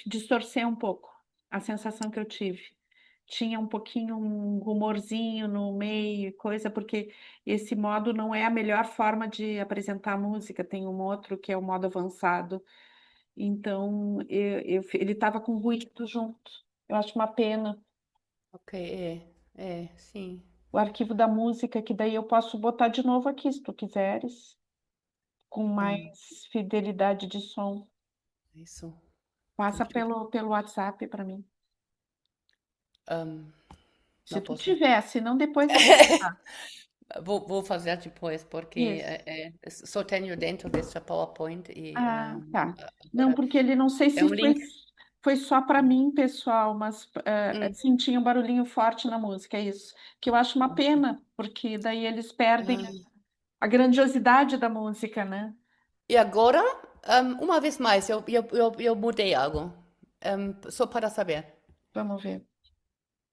S1: distorceu um pouco a sensação que eu tive. tinha um pouquinho um rumorzinho no meio, e coisa, porque esse modo não é a melhor forma de apresentar a música, tem um outro que é o modo avançado. Então, ele estava com ruído junto. Eu acho uma pena.
S2: Ok, sim,
S1: O arquivo da música, que daí eu posso botar de novo aqui, se tu quiseres, com
S2: hum,
S1: mais fidelidade de som.
S2: isso.
S1: Passa
S2: Contigo.
S1: pelo WhatsApp para mim.
S2: Hum,
S1: Se
S2: não
S1: tu
S2: posso.
S1: tiver, se não, depois eu vou botar.
S2: Vou fazer depois, porque
S1: Isso.
S2: só tenho dentro dessa PowerPoint e
S1: Ah, tá. Não,
S2: agora
S1: porque ele não sei
S2: é um
S1: se
S2: link.
S1: foi só para mim, pessoal, mas
S2: Hum,
S1: assim, tinha um barulhinho forte na música, é isso. Que eu acho uma pena, porque daí eles perdem
S2: ah,
S1: a grandiosidade da música, né?
S2: e agora, uma vez mais, eu mudei algo. Só para saber.
S1: Vamos ver.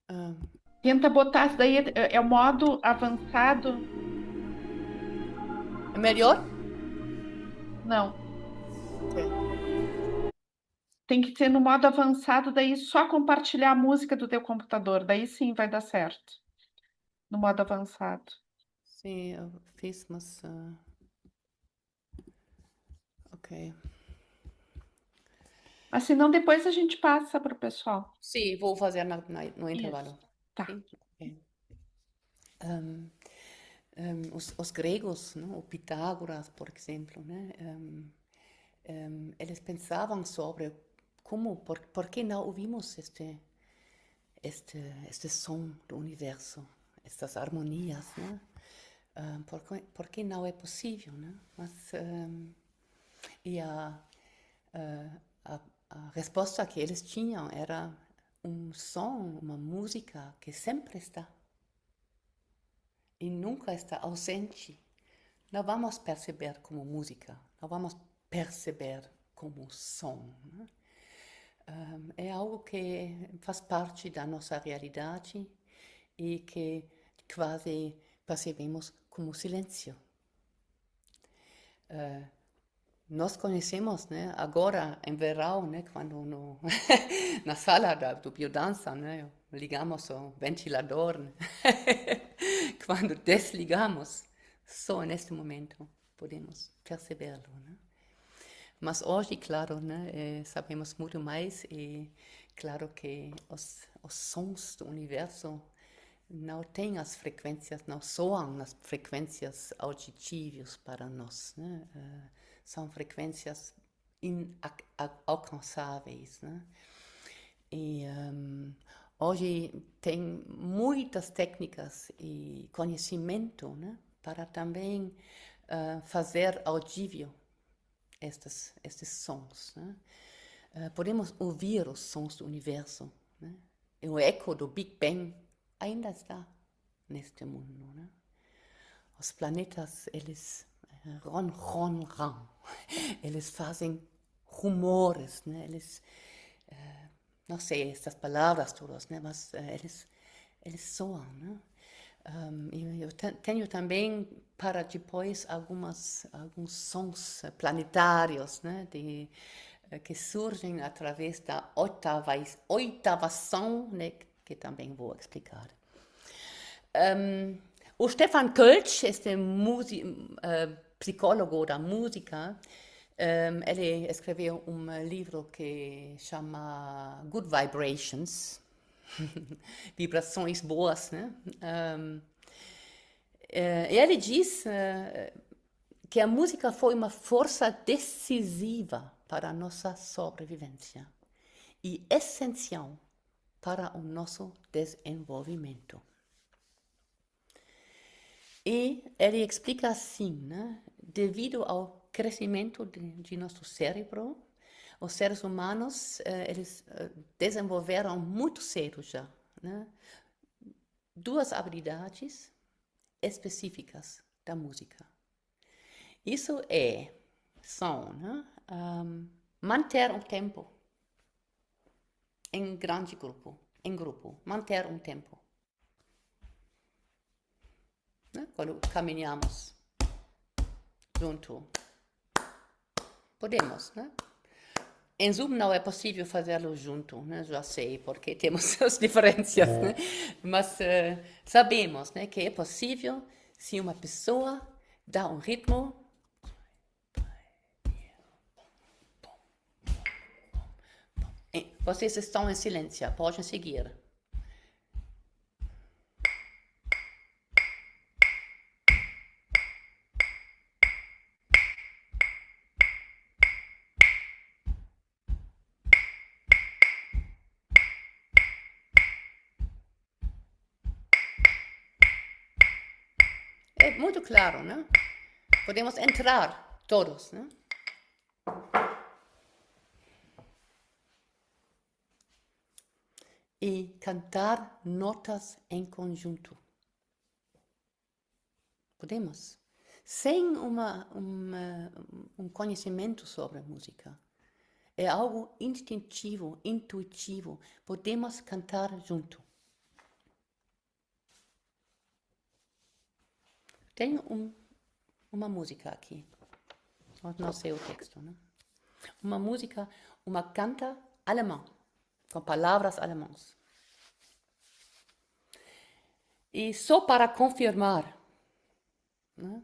S2: Ah,
S1: Tenta botar, isso daí é o modo avançado.
S2: é melhor?
S1: Não,
S2: Ok.
S1: tem que ser no modo avançado, daí só compartilhar a música do teu computador, daí sim vai dar certo, no modo avançado.
S2: Sim, eu fiz, mas. Ok.
S1: Mas se não, depois a gente passa para o pessoal.
S2: Sim, vou fazer no
S1: Isso.
S2: intervalo.
S1: Tá.
S2: Sim, ok. Ahm, os gregos, né, o Pitágoras, por exemplo, né, eles pensavam sobre como, por que não ouvimos este som do universo, estas harmonias, né? Por que não é possível, né? Mas, e a, a resposta que eles tinham era um som, uma música que sempre está e nunca está ausente. Não vamos perceber como música, não vamos perceber como som. Né? É algo que faz parte da nossa realidade e que quase percebemos como silêncio. Nós conhecemos, né, agora em verão, né, quando no, na sala do biodança, né, ligamos o ventilador, né? Quando desligamos, só neste momento podemos percebê-lo, né? Mas hoje, claro, né, sabemos muito mais e claro que os sons do universo não têm as frequências, não soam as frequências auditivas para nós, né? São frequências inalcançáveis, né? E hoje tem muitas técnicas e conhecimento, né, para também fazer audível estes sons. Né? Podemos ouvir os sons do universo. Né? E o eco do Big Bang ainda está neste mundo. Né? Os planetas, eles ronronam, eles fazem rumores, né? Eles, não sei estas palavras todas, né? Mas eles soam, né? Eu tenho também para depois alguns sons planetários, né, que surgem através da oitavação, né, que também vou explicar. O Stefan Kölsch, este psicólogo da música, ele escreveu livro que chama Good Vibrations, vibrações boas, né? Ele diz que a música foi uma força decisiva para a nossa sobrevivência e essencial para o nosso desenvolvimento. E ele explica assim, né? Devido ao crescimento de nosso cérebro, os seres humanos, eles desenvolveram muito cedo já, né? Duas habilidades específicas da música. Isso são, né? Manter um tempo em grande grupo, em grupo, manter um tempo, né? Quando caminhamos junto, podemos, né? em Zoom não é possível fazê-lo junto, né? Já sei, porque temos as diferenças, né? Mas sabemos, né, que é possível se uma pessoa dá um ritmo. Vocês estão em silêncio, podem seguir. É muito claro, né? Podemos entrar todos, né? E cantar notas em conjunto. Podemos. Sem um conhecimento sobre música. É algo instintivo, intuitivo. Podemos cantar junto. Tenho uma música aqui. Não sei o texto, né? Uma música, uma canta alemã, com palavras alemãs. E só para confirmar, né?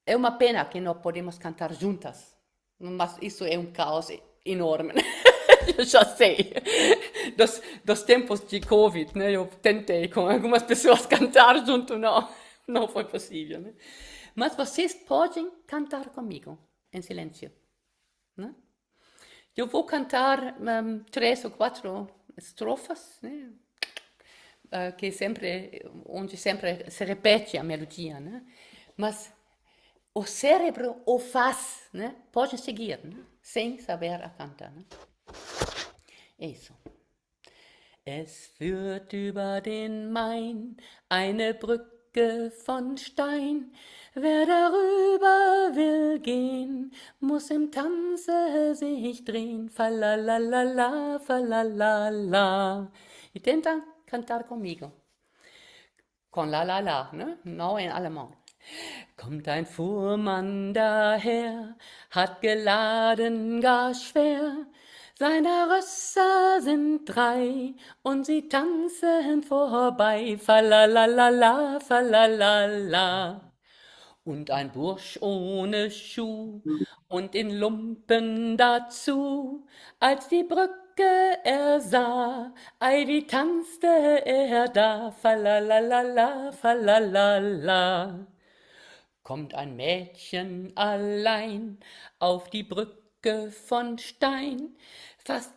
S2: É uma pena que não podemos cantar juntas, mas isso é um caos enorme. Eu já sei. Dos tempos de Covid, né? Eu tentei com algumas pessoas cantar junto, não foi possível, né? Mas vocês podem cantar comigo, em silêncio, né? Eu vou cantar 3 ou 4 estrofas, né? Onde sempre se repete a melodia, né? Mas o cérebro o faz, né? Pode seguir, né? Sem saber a cantar, né? É isso. Es führt über den Main eine Brücke von Stein. Wer darüber will gehen, muss im Tanze sich drehen. Falalala, falalala. E tenta cantar comigo. Con la la la, ne? Não em alemão. Kommt ein Fuhrmann daher, hat geladen gar schwer. Seine Rösser sind 3 und sie tanzen vorbei. Falalala, falalala. Und ein Bursch ohne Schuh und in Lumpen dazu, als die Brücke er sah, ei, wie tanzte er da, falalala, falalala. Kommt ein Mädchen allein auf die Brücke von Stein, fasst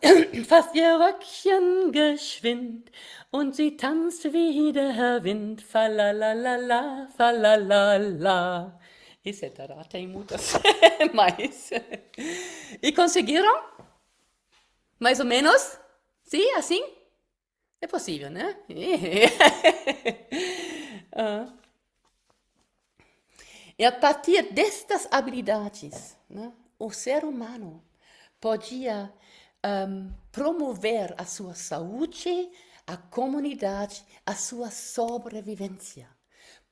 S2: ihr Röckchen geschwind und sie tanzt wie der Wind, falalala, falalala. Etc. Tem muitas mais. E conseguiram? Mais ou menos? Sim, assim? É possível, né? E a partir destas habilidades, né, o ser humano podia promover a sua saúde, a comunidade, a sua sobrevivência.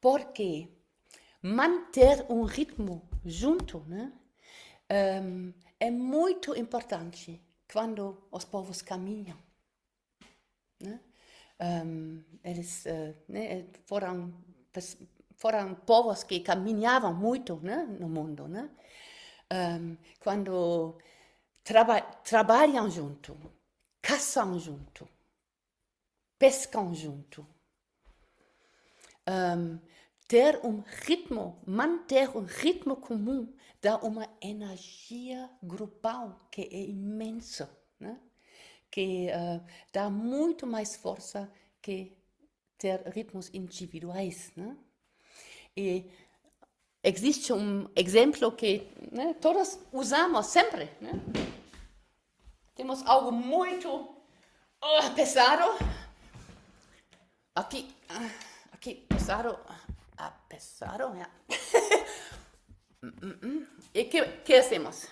S2: Porque manter um ritmo junto, né, é muito importante quando os povos caminham, né? Eles foram povos que caminhavam muito, né, no mundo, né? Quando trabalham junto, caçam junto, pescam junto. Manter um ritmo comum dá uma energia grupal que é imensa, né? Que dá muito mais força que ter ritmos individuais, né? E existe exemplo que, né, todos usamos sempre, né? Temos algo muito pesado. Aqui pesado. Pesado, ja. E que hacemos?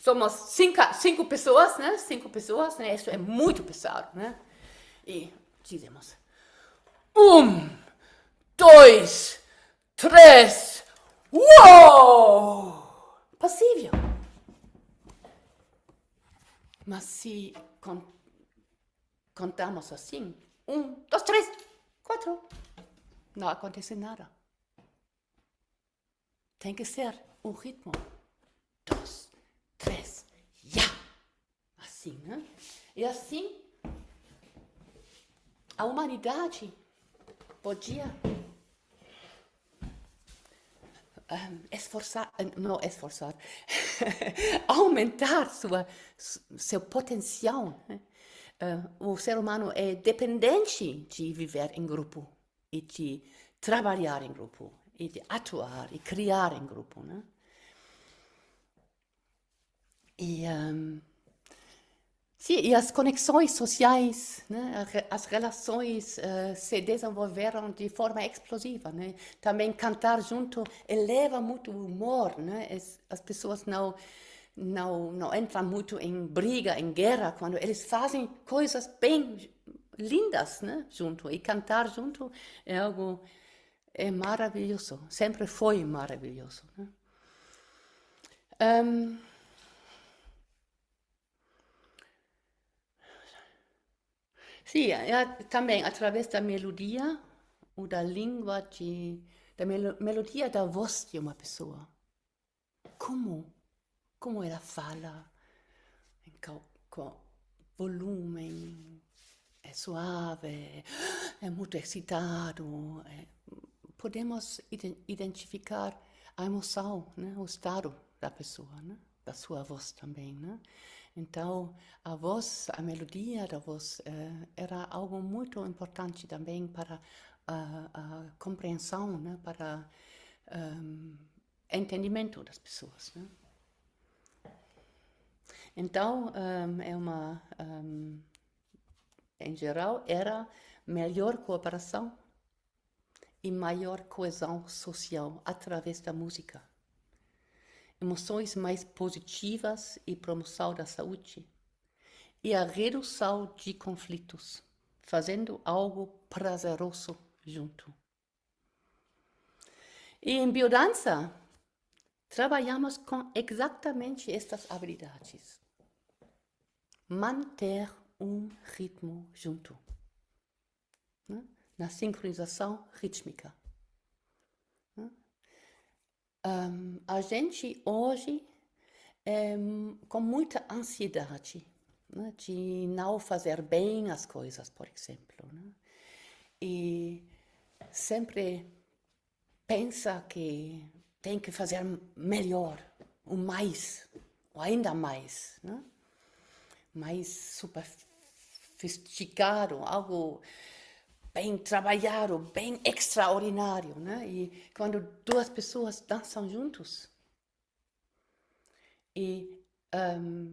S2: Somos 5 pessoas, né? 5 pessoas, né? Isso é muito pesado, né? E dizemos: 2, 3, uou! Possível. Mas se contamos assim, 1, 2, 3, 4, não acontece nada. Tem que ser um ritmo. 2, 3, já! Assim, né? E assim, a humanidade podia aumentar seu potencial. Né? O ser humano é dependente de viver em grupo e de trabalhar em grupo e de atuar e criar em grupo, né? E sim, e as conexões sociais, né? As relações se desenvolveram de forma explosiva, né? Também cantar junto eleva muito o humor, né? As pessoas não entram muito em briga, em guerra, quando eles fazem coisas bem lindas, né? Junto. E cantar junto é algo maravilhoso, sempre foi maravilhoso, né? Um, Sì, também através da melodia ou da língua, da melodia da voz de uma pessoa. Como, como ela fala, com volume, é suave, é muito excitado. Podemos identificar a emoção, né? O estado da pessoa, né? Da sua voz também, né? Então, a voz, a melodia da voz era algo muito importante também para a compreensão, né? Para entendimento das pessoas, né? Então, em geral, era melhor cooperação e maior coesão social através da música. Emoções mais positivas e promoção da saúde. E a redução de conflitos, fazendo algo prazeroso junto. E em biodança, trabalhamos com exatamente estas habilidades. Manter um ritmo junto, né? Na sincronização rítmica. A gente hoje é com muita ansiedade, né, de não fazer bem as coisas, por exemplo, né? E sempre pensa que tem que fazer melhor, o mais, ou ainda mais, né? Mais sofisticado, algo bem trabalhado, bem extraordinário, né? E quando duas pessoas dançam juntos e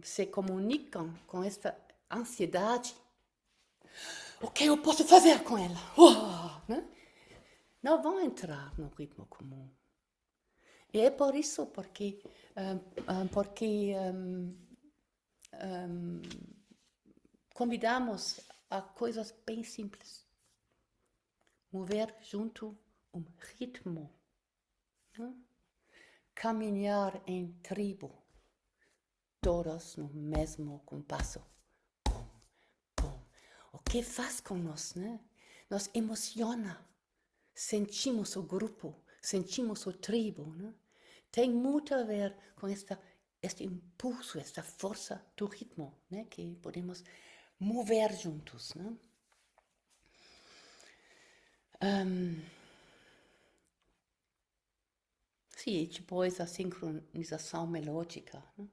S2: se comunicam com esta ansiedade, o que eu posso fazer com ela? Né? Não vão entrar no ritmo comum. E é por isso porque convidamos a coisas bem simples. Mover junto um ritmo. Né? Caminhar em tribo. Todos no mesmo compasso. Bom, bom. O que faz com nós, né? Nos emociona. Sentimos o grupo, sentimos o tribo, né? Tem muito a ver com este impulso, esta força do ritmo, né? Que podemos mover juntos, né? Sim, depois a sincronização melódica, né?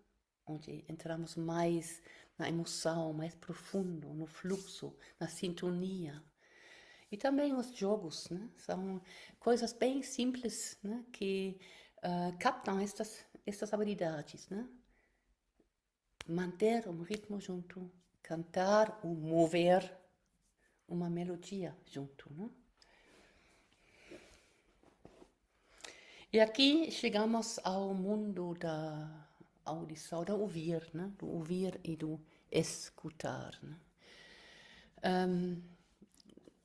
S2: Onde entramos mais na emoção, mais profundo, no fluxo, na sintonia. E também os jogos, né? São coisas bem simples, né? Que captam estas habilidades, né? Manter um ritmo junto, cantar ou mover uma melodia junto, né? E aqui chegamos ao mundo da audição, do ouvir, né? Do ouvir e do escutar, né?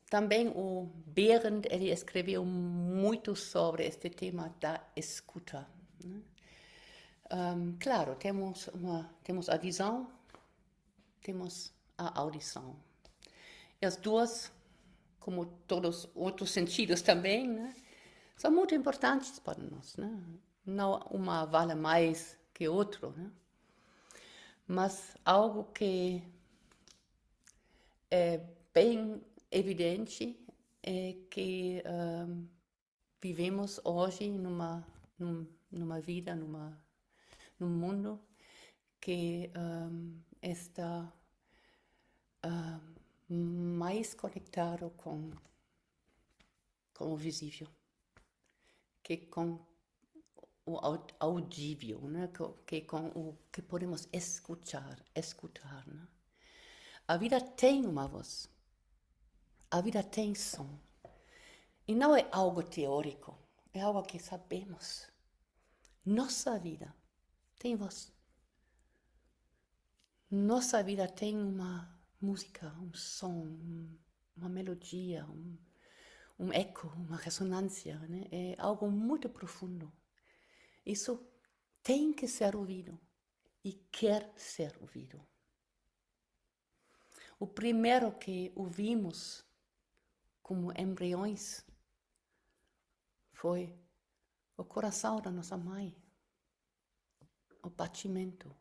S2: Também o Behrendt, ele escreveu muito sobre este tema da escuta, né? Claro, temos a visão, temos a audição. E as duas, como todos os outros sentidos também, né, são muito importantes para nós, né? Não uma vale mais que outra, né? Mas algo que é bem evidente é que vivemos hoje numa vida, num mundo que está mais conectado com o visível que com o audível, né? Que com o que podemos escutar, né? A vida tem uma voz, a vida tem som. E não é algo teórico, é algo que sabemos. Nossa vida tem voz. Nossa vida tem uma música, um som, uma melodia, um eco, uma ressonância, né? É algo muito profundo. Isso tem que ser ouvido e quer ser ouvido. O primeiro que ouvimos como embriões foi o coração da nossa mãe, o batimento.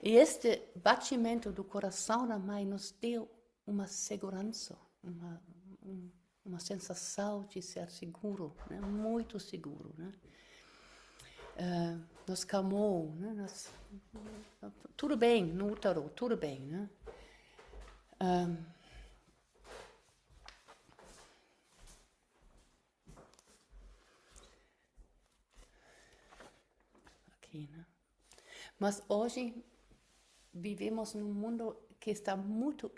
S2: E este batimento do coração da mãe nos deu uma segurança, uma sensação de ser seguro, né? Muito seguro, né? Nos calmou, né? Tudo bem no útero, tudo bem, né? Aqui, né? Mas hoje vivemos num mundo que está muito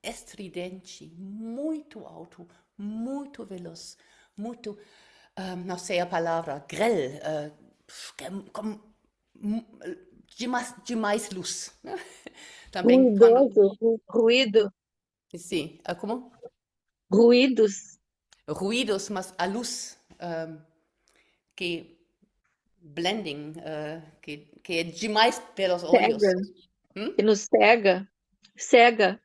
S2: estridente, muito alto, muito veloz, muito, não sei a palavra, grell, com demais luz. Né? Também quando...
S3: Ruidoso, ruído,
S2: Sim, como?
S3: ruídos,
S2: Ruídos, mas a luz que blending, que é demais pelos olhos.
S3: cega, que nos cega,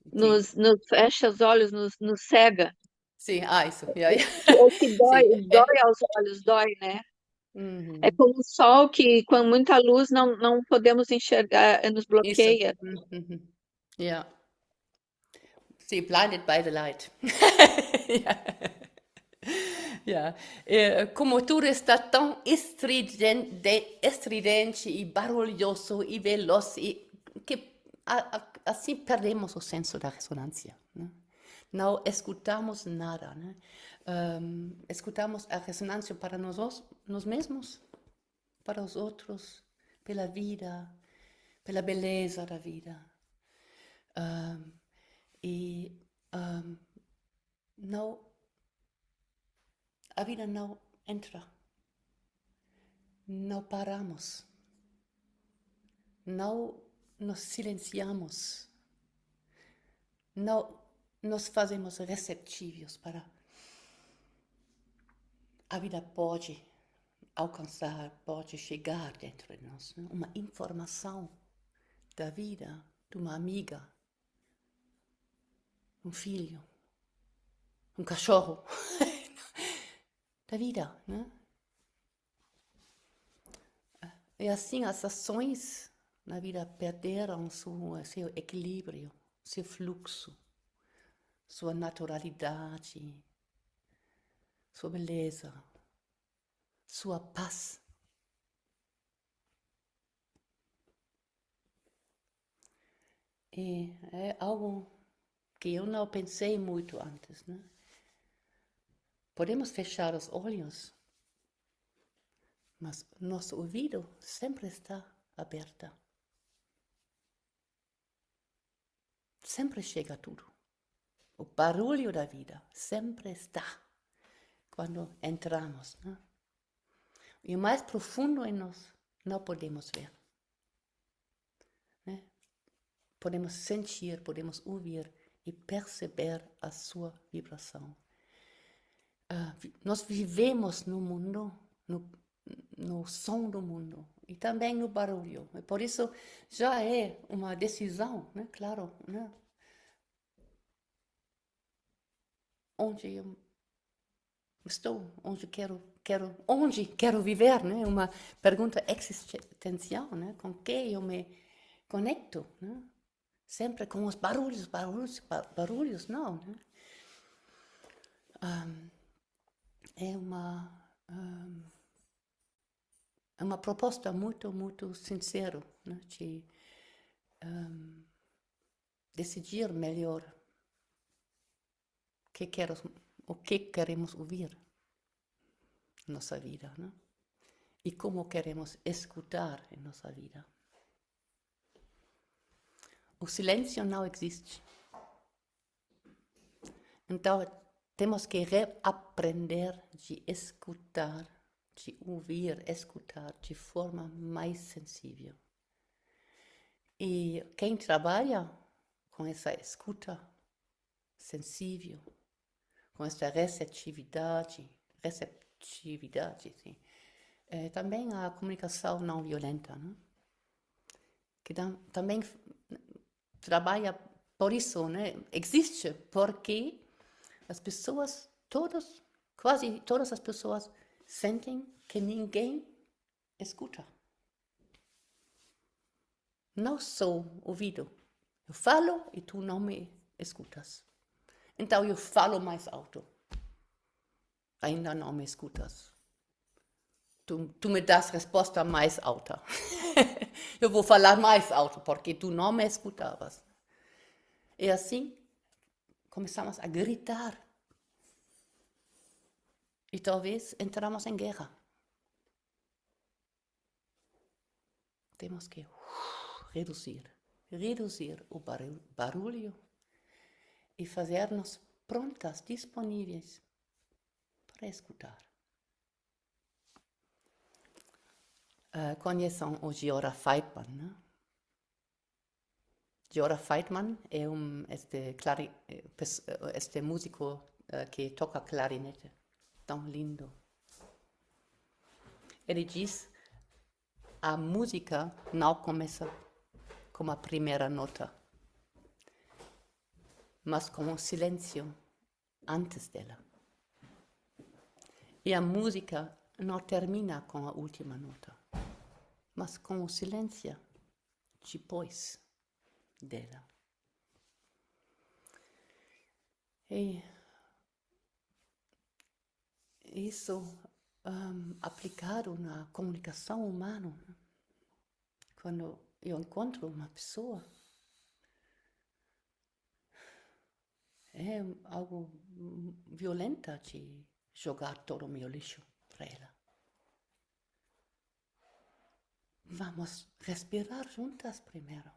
S2: Sim,
S3: nos fecha os olhos, nos cega.
S2: sim, isso. Yeah, yeah.
S3: O que dói,
S2: Sim,
S3: dói aos olhos, dói, né? É
S2: uhum.
S3: como o sol que, com muita luz, não podemos enxergar, nos
S2: Isso.
S3: bloqueia.
S2: Mhm. Ja. Sie blinded by the light. Ja. Ja. Como tudo está tão estridente e barulhoso e veloz, que assim perdemos o senso da ressonância. Né? Não escutamos nada. Né? Escutamos a ressonância para nós mesmos, para os outros, pela vida, pela beleza da vida. E não, a vida não entra, não paramos, não nos silenciamos, não nos fazemos receptivos para a vida pode alcançar, pode chegar dentro de nós, né? Uma informação da vida de uma amiga, um filho, um cachorro, da vida, né? E assim as ações na vida perderam seu equilíbrio, seu fluxo, sua naturalidade, sua beleza, sua paz. E é algo que eu não pensei muito antes, né? Podemos fechar os olhos, mas nosso ouvido sempre está aberto. Sempre chega tudo. O barulho da vida sempre está quando entramos, né? E o mais profundo em nós não podemos ver. Né? Podemos sentir, podemos ouvir e perceber a sua vibração. Nós vivemos no mundo, no som do mundo, e também no barulho. E por isso já é uma decisão, né? Claro, né? Onde eu estou, onde quero viver, né? Uma pergunta existencial, né? Com que eu me conecto, né? Sempre com os barulhos, não, né? É uma proposta muito sincera, né? De decidir melhor o que queremos ouvir em nossa vida, né? E como queremos escutar em nossa vida. O silêncio não existe. Então, temos que reaprender de escutar, de ouvir, escutar de forma mais sensível. E quem trabalha com essa escuta sensível, com essa receptividade, sim, também a comunicação não violenta, né? Que também trabalha por isso, né? Existe porque as pessoas, quase todas as pessoas sentem que ninguém escuta. Não sou ouvido. Eu falo e tu não me escutas. Então eu falo mais alto. Ainda não me escutas. Tu me das resposta mais alta. Eu vou falar mais alto porque tu não me escutavas. E assim começamos a gritar. E talvez entramos em guerra. Temos que reduzir o barulho e fazer-nos prontas, disponíveis para escutar. Conhecem o Giora Feitman, né? Giora Feitman é este músico que toca clarinete, tão lindo. Ele diz: a música não começa com a primeira nota, mas com o silêncio antes dela. E a música não termina com a última nota, mas com o silêncio depois dela. E isso aplicado na comunicação humana, né? Quando eu encontro uma pessoa, é algo violento de jogar todo o meu lixo para ela. Vamos respirar juntas primeiro.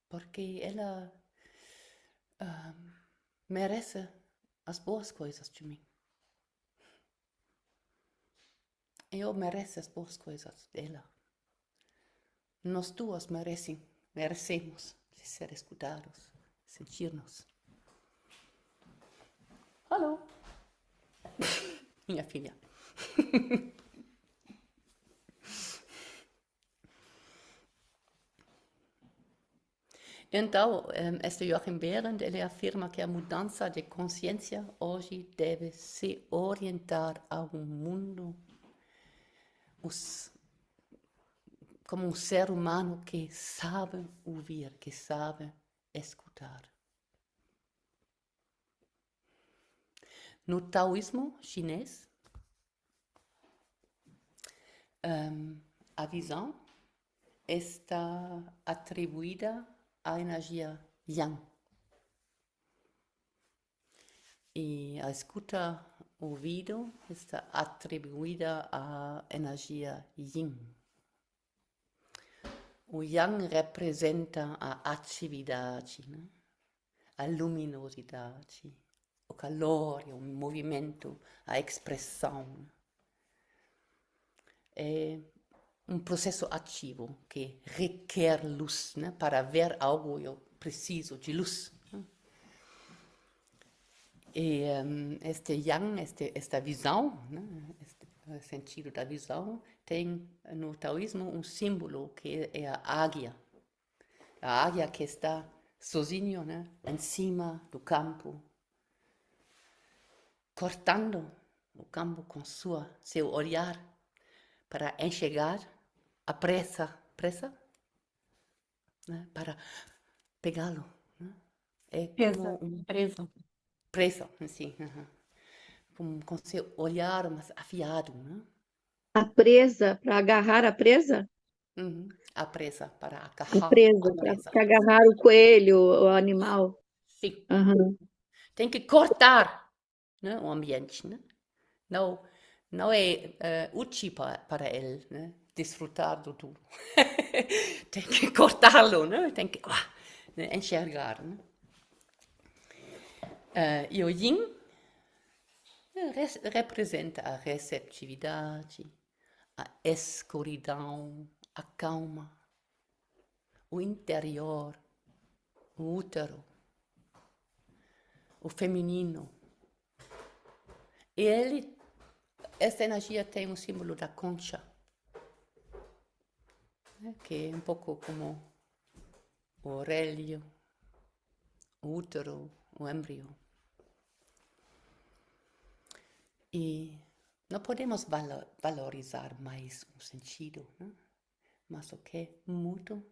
S2: Porque ela merece as boas coisas de mim. Eu mereço as boas coisas dela. Nós duas merecemos de ser escutados, sentir-nos. Alô? Minha filha. Então, este Joachim Behrendt, ele afirma que a mudança de consciência hoje deve se orientar a um mundo como um ser humano que sabe ouvir, que sabe escutar. No taoísmo chinês, a visão está atribuída à energia yang. E a escuta, ouvido, está atribuída à energia yin. O yang representa a atividade, né? A luminosidade, o calor, o movimento, a expressão. É um processo ativo que requer luz, né? Para ver algo eu preciso de luz. E este yang, esta visão, né, este sentido da visão, tem no taoísmo um símbolo que é a águia. A águia que está sozinho, né, em cima do campo, cortando o campo com seu olhar para enxergar a presa, né, para pegá-lo. Né? É como
S1: Presa.
S2: presa, assim, com seu olhar mais afiado, né?
S3: A presa, para agarrar a presa?
S2: Uhum. A presa, para
S3: A
S2: agarrar a
S3: presa,
S2: presa.
S3: para agarrar o coelho, o animal.
S2: Sim,
S3: Aham.
S2: tem que cortar, né, o ambiente, né? Não, não é útil para ele, né? Desfrutar do tudo. Tem que cortá-lo, né? Tem que né, enxergar, né? E o yin representa a receptividade, a escuridão, a calma, o interior, o útero, o feminino. E essa energia tem um símbolo da concha, né? Que é um pouco como o orelho, o útero, o embrião. E não podemos valorizar mais um sentido, né? Mas o que é muito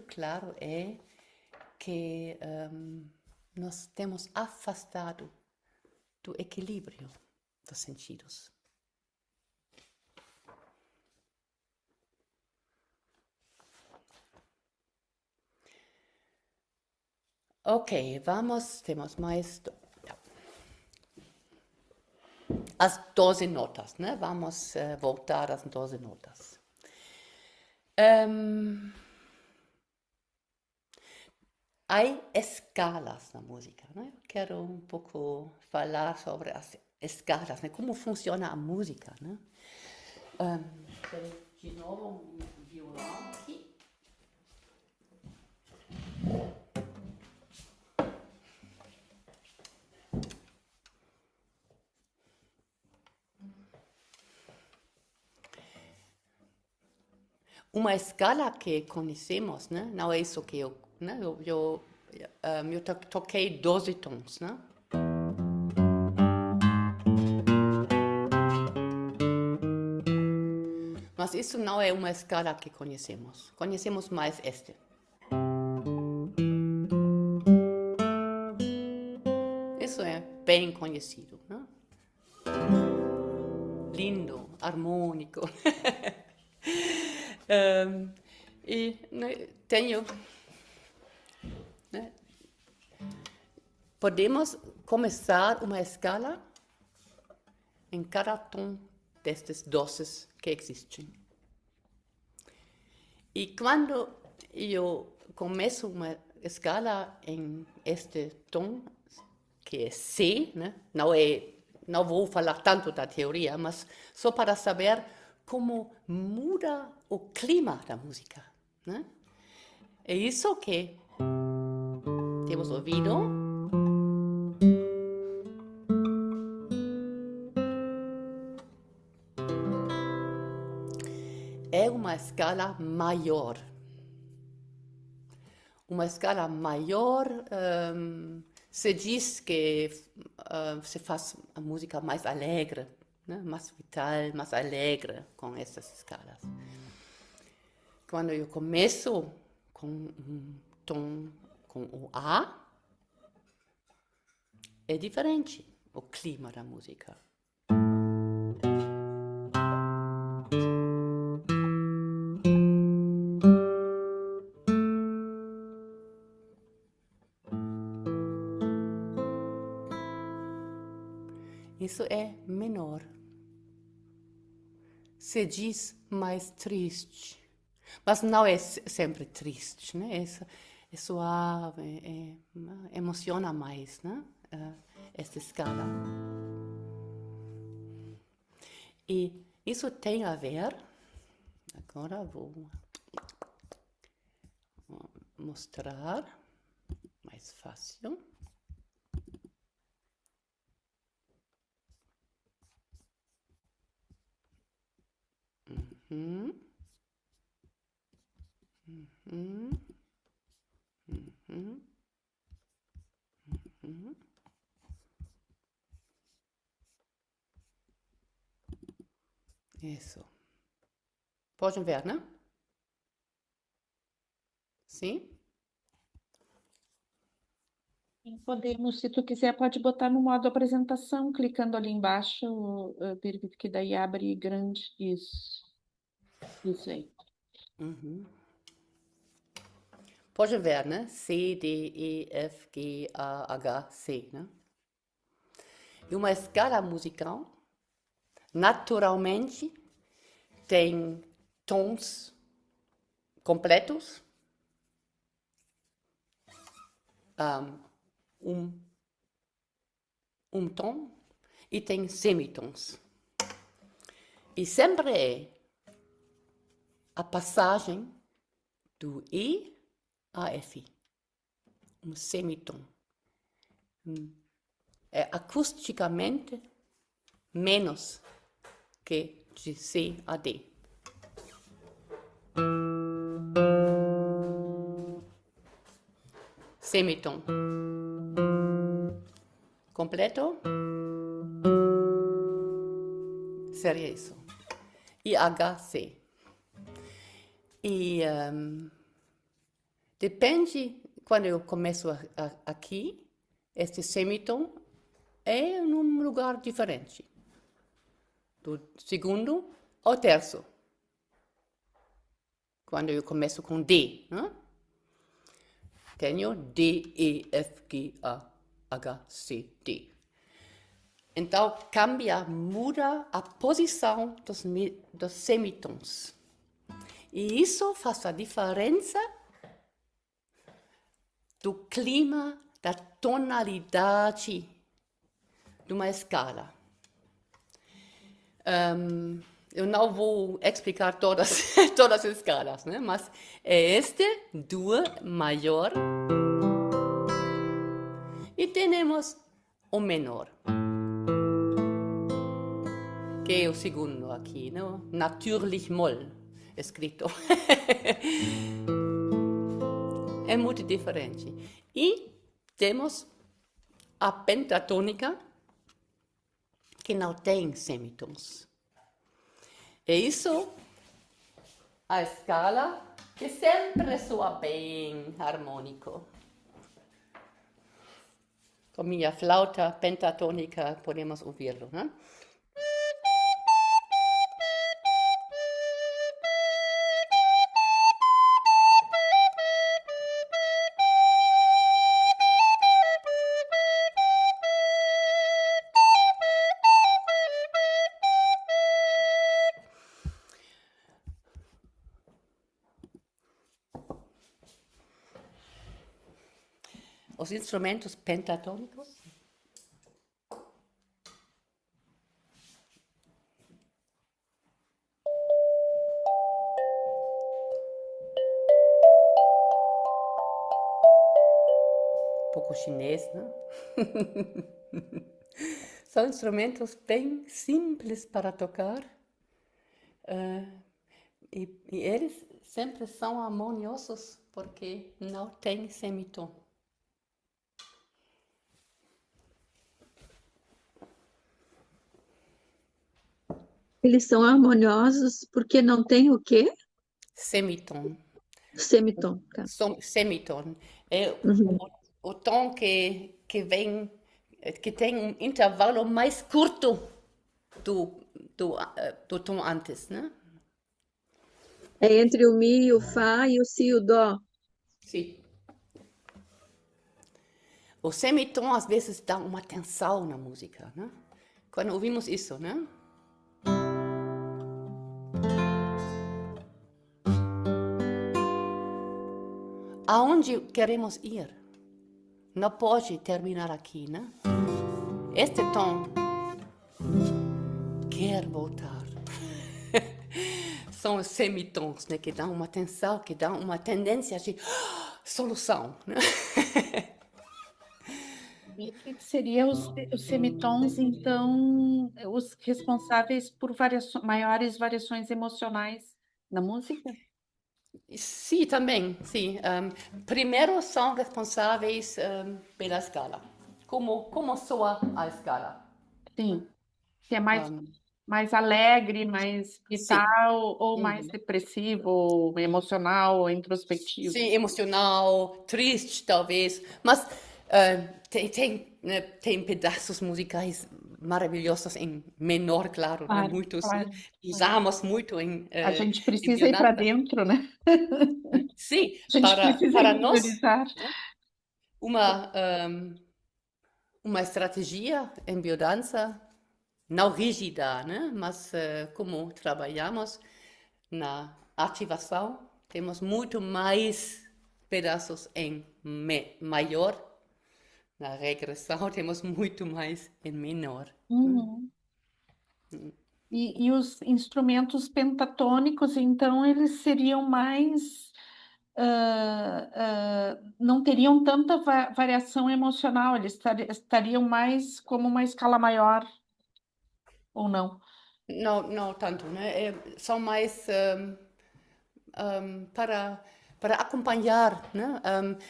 S2: claro é que nós temos afastado do equilíbrio dos sentidos. Ok, temos mais as 12 notas, né? Vamos voltar às 12 notas. Há escalas na música, né? Quero um pouco falar sobre as escalas, né? Como funciona a música, né? De novo um violão aqui. Uma escala que conhecemos, né? Não é isso que eu, né? Eu toquei 12 tons, né? Mas isso não é uma escala que conhecemos. Conhecemos mais este. Isso é bem conhecido, né? Lindo, harmônico. E né, tenho, né, podemos começar uma escala em cada tom destes 12 que existem. E quando eu começo uma escala em este tom, que é C, né? Não vou falar tanto da teoria, mas só para saber como muda o clima da música, né? É isso que temos ouvido. É uma escala maior. Uma escala maior se diz que se faz a música mais alegre, né? Mais vital, mais alegre com essas escalas. Quando eu começo com um tom com o A, é diferente o clima da música. Isso é menor. Se diz mais triste. Mas não é sempre triste, né? É suave, emociona mais, né? Essa escala. E isso tem a ver, agora vou mostrar mais fácil. Uhum. Uhum. Uhum. Uhum. Isso. Podem ver, né? Sim?
S1: Podemos, se tu quiser, pode botar no modo apresentação, clicando ali embaixo, Birgit, que daí abre grande. Isso aí.
S2: Uhum. Pode ver, né? C, D, E, F, G, A, H, C, né? E uma escala musical, naturalmente, tem tons completos, um, um tom, e tem semitons. E sempre é a passagem do E a F, um semitom. É acusticamente menos que de C a D. Semitom. Completo? Seria isso. E HC. E depende, quando eu começo aqui, este semitom é num lugar diferente. Do segundo ao terço. Quando eu começo com D, né? Tenho D, E, F, G, A, H, C, D. Então, muda a posição dos semitons. E isso faz a diferença do clima, da tonalidade de uma escala. Eu não vou explicar todas as escalas, né? Mas é este, Dur maior, e temos o menor, que é o segundo aqui, não? Natürlich Moll, escrito. É muito diferente. E temos a pentatônica, que não tem semitons. É isso, a escala, que sempre soa bem harmônico. Com minha flauta pentatônica podemos ouvi-lo, né? Os instrumentos pentatônicos. Um pouco chinês, né? São instrumentos bem simples para tocar. E eles sempre são harmoniosos porque não tem semitom.
S3: Eles são harmoniosos porque não tem o quê?
S2: Semitom.
S3: Semitom, tá?
S2: Semitom é
S3: Uhum.
S2: o tom que tem um intervalo mais curto do tom antes, né?
S3: É entre o mi, o fá e o si, o dó.
S2: Sim. O semitom às vezes dá uma tensão na música, né? Quando ouvimos isso, né? Aonde queremos ir? Não pode terminar aqui, né? Este tom quer voltar. São os semitons, né? Que dão uma tensão, que dão uma tendência de solução, né?
S1: E que seria os semitons, então, os responsáveis por maiores variações emocionais na música?
S2: Sim, também, sim. Primeiro são responsáveis pela escala. Como soa a escala?
S1: Sim, se é mais,
S2: Um,
S1: mais alegre, mais
S2: sim.
S1: vital, ou mais
S2: Uhum.
S1: depressivo, ou emocional, ou introspectivo.
S2: Sim, emocional, triste, talvez. Mas né, tem pedaços musicais maravilhosos em menor, claro, né?
S1: Claro,
S2: Muitos, né?
S1: claro, claro.
S2: Usamos muito
S1: A gente
S2: em
S1: precisa ir para
S2: biodança.
S1: dentro, né?
S2: Sim,
S1: A gente precisa
S2: para nós,
S1: interiorizar.
S2: uma, um, uma estratégia em biodança, não rígida, né? Mas como trabalhamos na ativação, temos muito mais pedaços em maior, na regressão temos muito mais em menor. Né?
S1: Uhum. E os instrumentos pentatônicos, então, eles seriam mais. Não teriam tanta variação emocional, eles estariam mais como uma escala maior, ou não?
S2: Não, não tanto, né? São mais para acompanhar, né?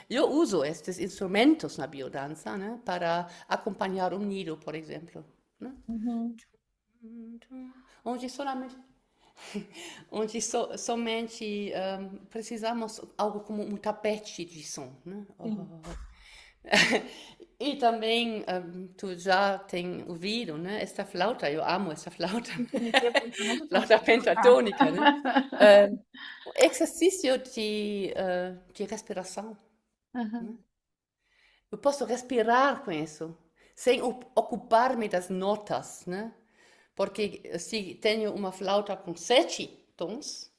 S2: Eu uso estes instrumentos na biodança, né? Para acompanhar um nido, por exemplo, né?
S1: Uhum.
S2: Onde solamente, onde somente precisamos algo como um tapete de som, né?
S1: Sim.
S2: E também, tu já tem ouvido, né? Esta flauta, eu amo essa flauta,
S1: Infinitivo, eu nunca
S2: flauta
S1: consegui tocar.
S2: pentatônica, né? Um, exercício de respiração.
S1: Aham.
S2: Eu posso respirar com isso, sem ocupar-me das notas, né? Porque se tenho uma flauta com 7 tons,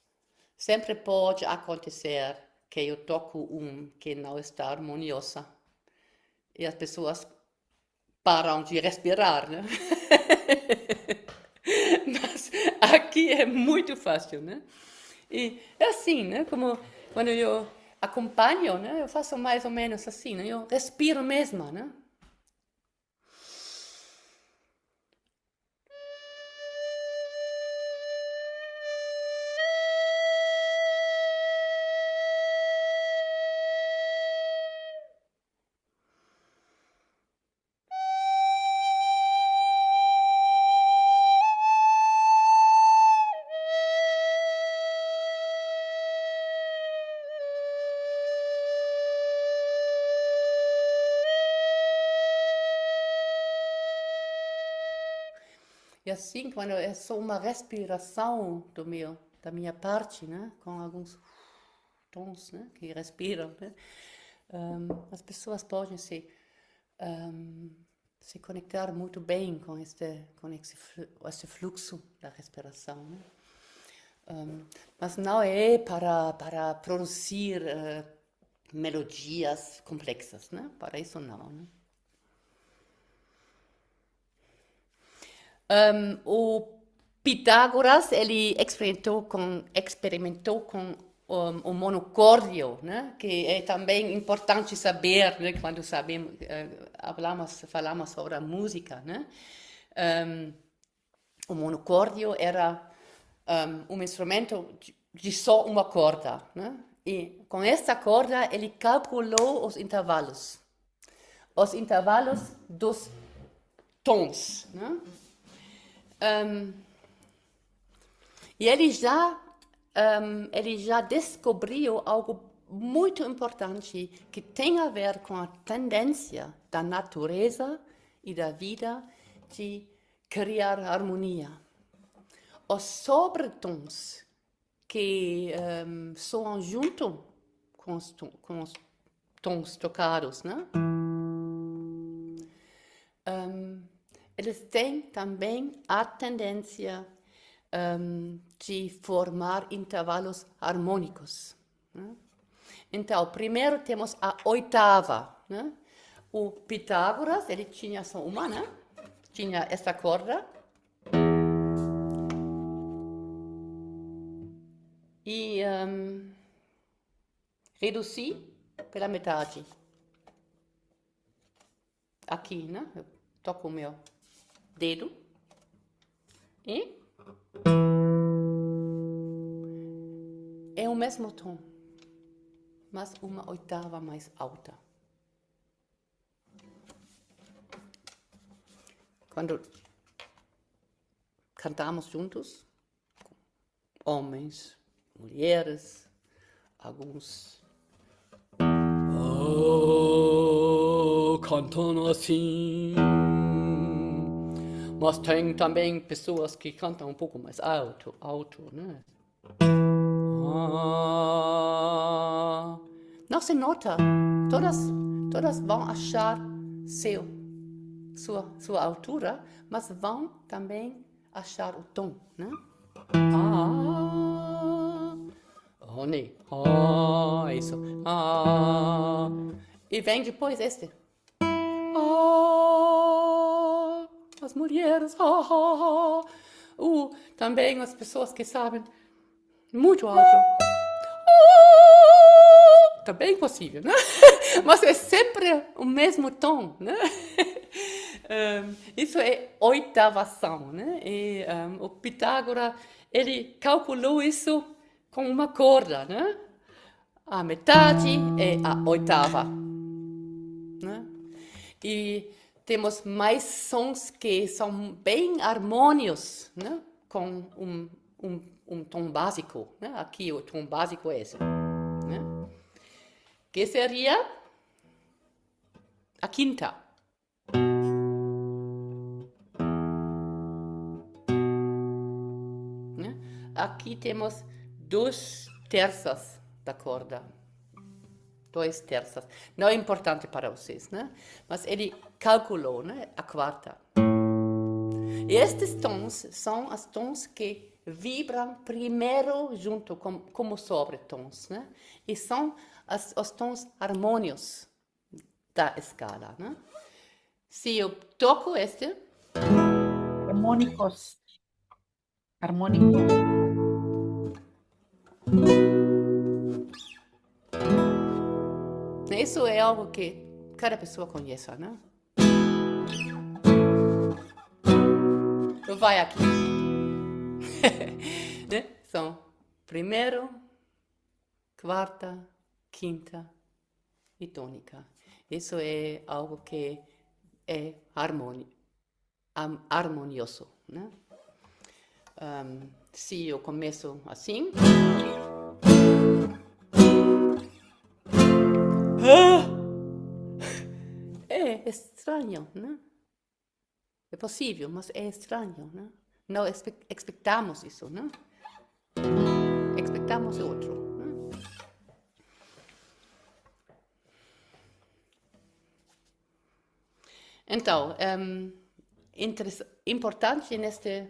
S2: sempre pode acontecer que eu toco um que não está harmoniosa. E as pessoas param de respirar, né? Mas aqui é muito fácil, né? E é assim, né? Como quando eu acompanho, né? Eu faço mais ou menos assim, né? Eu respiro mesmo, né? E assim, quando é só uma respiração da minha parte, né? Com alguns tons, né? Que respiram, né? As pessoas podem um, se conectar muito bem esse fluxo da respiração, né? Mas não é para produzir melodias complexas, né? Para isso não, né? O Pitágoras, ele experimentou com o monocórdio, né? Que é também importante saber, né? Quando sabemos, falamos sobre a música, né? O monocórdio era um instrumento de só uma corda, né? E com essa corda ele calculou os intervalos dos tons, né? Um, e ele já descobriu algo muito importante que tem a ver com a tendência da natureza e da vida de criar harmonia. Os sobretons que soam junto com os tons tocados, né? Eles têm também a tendência de formar intervalos harmônicos. Né? Então, primeiro temos a oitava. Né? O Pitágoras, ele tinha só uma, né? Tinha essa corda. E reduzi pela metade. aqui, né? Eu toco o meu dedo e é o mesmo tom, mas uma oitava mais alta. Quando cantamos juntos, homens, mulheres, alguns cantam assim, mas tem também pessoas que cantam um pouco mais alto, né? Não se nota, todas vão achar sua altura, mas vão também achar o tom, né? Isso. E vem depois este. As mulheres. Também as pessoas que sabem muito alto. Também possível, né? Mas é sempre o mesmo tom, né? Isso é oitavação, né? E o Pitágoras, ele calculou isso com uma corda, né? A metade é a oitava, né? E temos mais sons que são bem harmônicos, né? Com um tom básico, né? Aqui o tom básico é esse, né? Que seria a quinta. Né? Aqui temos 2/3 da corda. 2/3. Não é importante para vocês, né? Mas ele calculou, né? A quarta. E estes tons são os tons que vibram primeiro junto como sobretons, né? E são os tons harmônicos da escala, né? Se eu toco este...
S1: Harmônicos.
S2: Isso é algo que cada pessoa conhece, né? Vai aqui. Né? São primeiro, quarta, quinta e tônica. Isso é algo que é harmonioso, né? Se eu começo assim... É estranho, né? É possível, mas é estranho, né? Não expectamos isso, né? Expectamos outro, né? Então, importante neste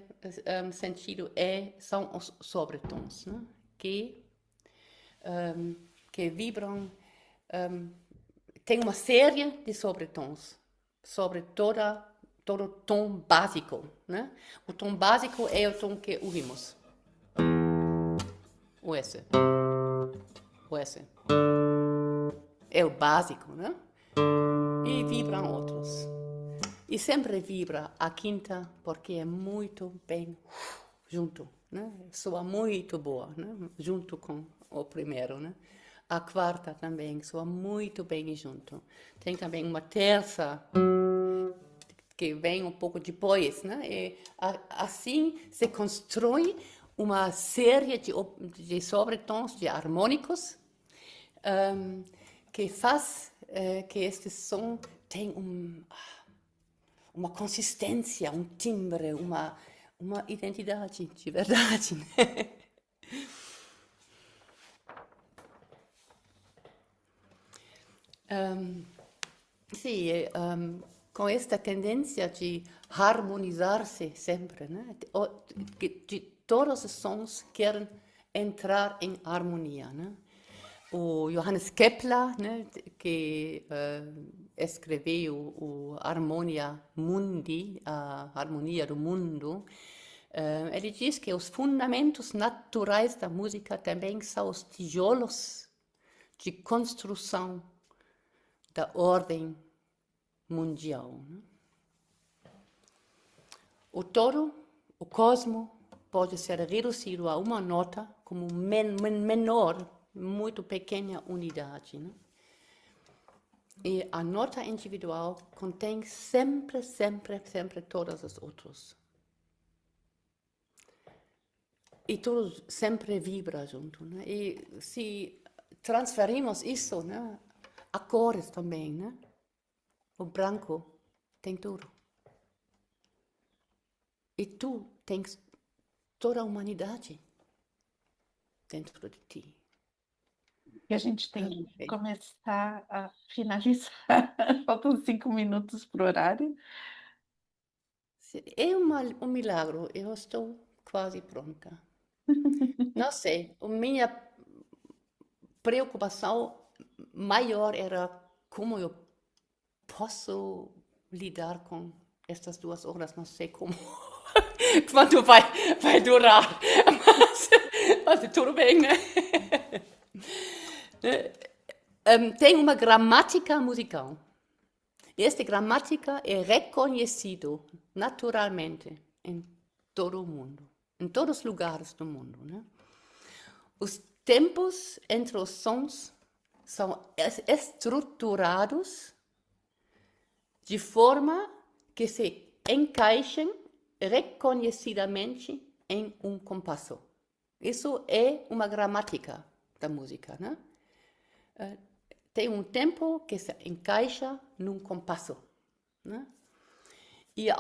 S2: sentido são os sobretons, né? Que vibram, tem uma série de sobretons sobre todo tom básico, né? O tom básico é o tom que ouvimos. O S. É o básico, né? E vibram outros. E sempre vibra a quinta porque é muito bem junto, né? Soa muito boa, né? Junto com o primeiro, né? A quarta também soa muito bem junto. Tem também uma terça que vem um pouco depois, né? E assim se constrói uma série de sobretons, de harmônicos, que faz que este som tenha uma consistência, um timbre, uma identidade de verdade, né? Sim, com esta tendência de harmonizar-se sempre, né? De todos os sons querem entrar em harmonia, né? O Johannes Kepler, né, que escreveu o Harmonia Mundi, a harmonia do mundo, ele diz que os fundamentos naturais da música também são os tijolos de construção da ordem mundial, né? O todo, o cosmos, pode ser reduzido a uma nota como menor, muito pequena unidade, né? E a nota individual contém sempre todas as outras. E tudo sempre vibra junto, né? E se transferimos isso, né, a cores também, né? O branco tem tudo. E tu tens toda a humanidade dentro de ti.
S1: E a gente tem que começar a finalizar. Faltam 5 minutos para o horário.
S2: É um milagre, eu estou quase pronta. Não sei, a minha preocupação maior era como eu posso lidar com estas 2 horas, não sei como, quanto vai durar, mas tudo bem, né? Tem uma gramática musical. Esta gramática é reconhecida naturalmente em todo o mundo, em todos os lugares do mundo, né? Os tempos entre os sons são estruturados de forma que se encaixem reconhecidamente em um compasso. Isso é uma gramática da música, né? Tem um tempo que se encaixa num compasso, né? E a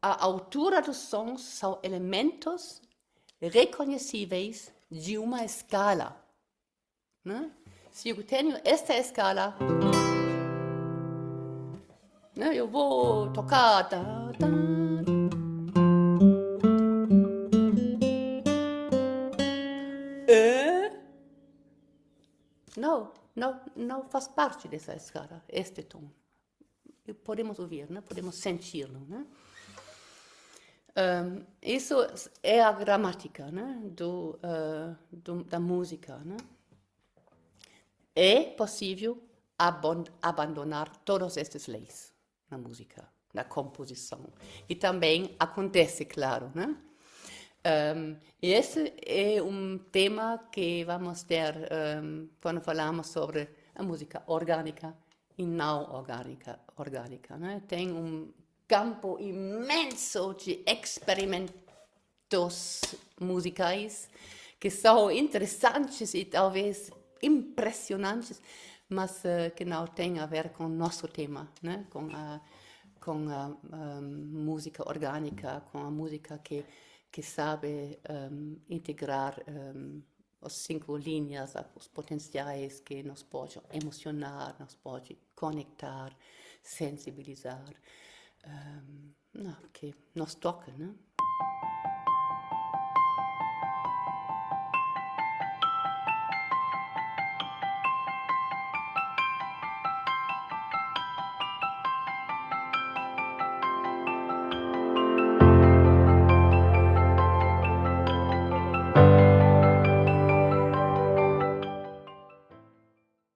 S2: altura dos sons são elementos reconhecíveis de uma escala, né? Se eu tenho esta escala, né, eu vou tocar. Não faz parte dessa escala, este tom. E podemos ouvir, né? Podemos senti-lo, né? Isso é a gramática, né? Da música, né? É possível abandonar todas estas leis na música, na composição. E também acontece, claro, né? E esse é um tema que vamos ter quando falamos sobre a música orgânica e não orgânica, né? Tem um campo imenso de experimentos musicais que são interessantes e talvez impressionantes, mas que não têm a ver com o nosso tema, né? Com a música orgânica, com a música que sabe integrar as 5 linhas, os potenciais que nos pode emocionar, nos pode conectar, sensibilizar, que nos toca, né?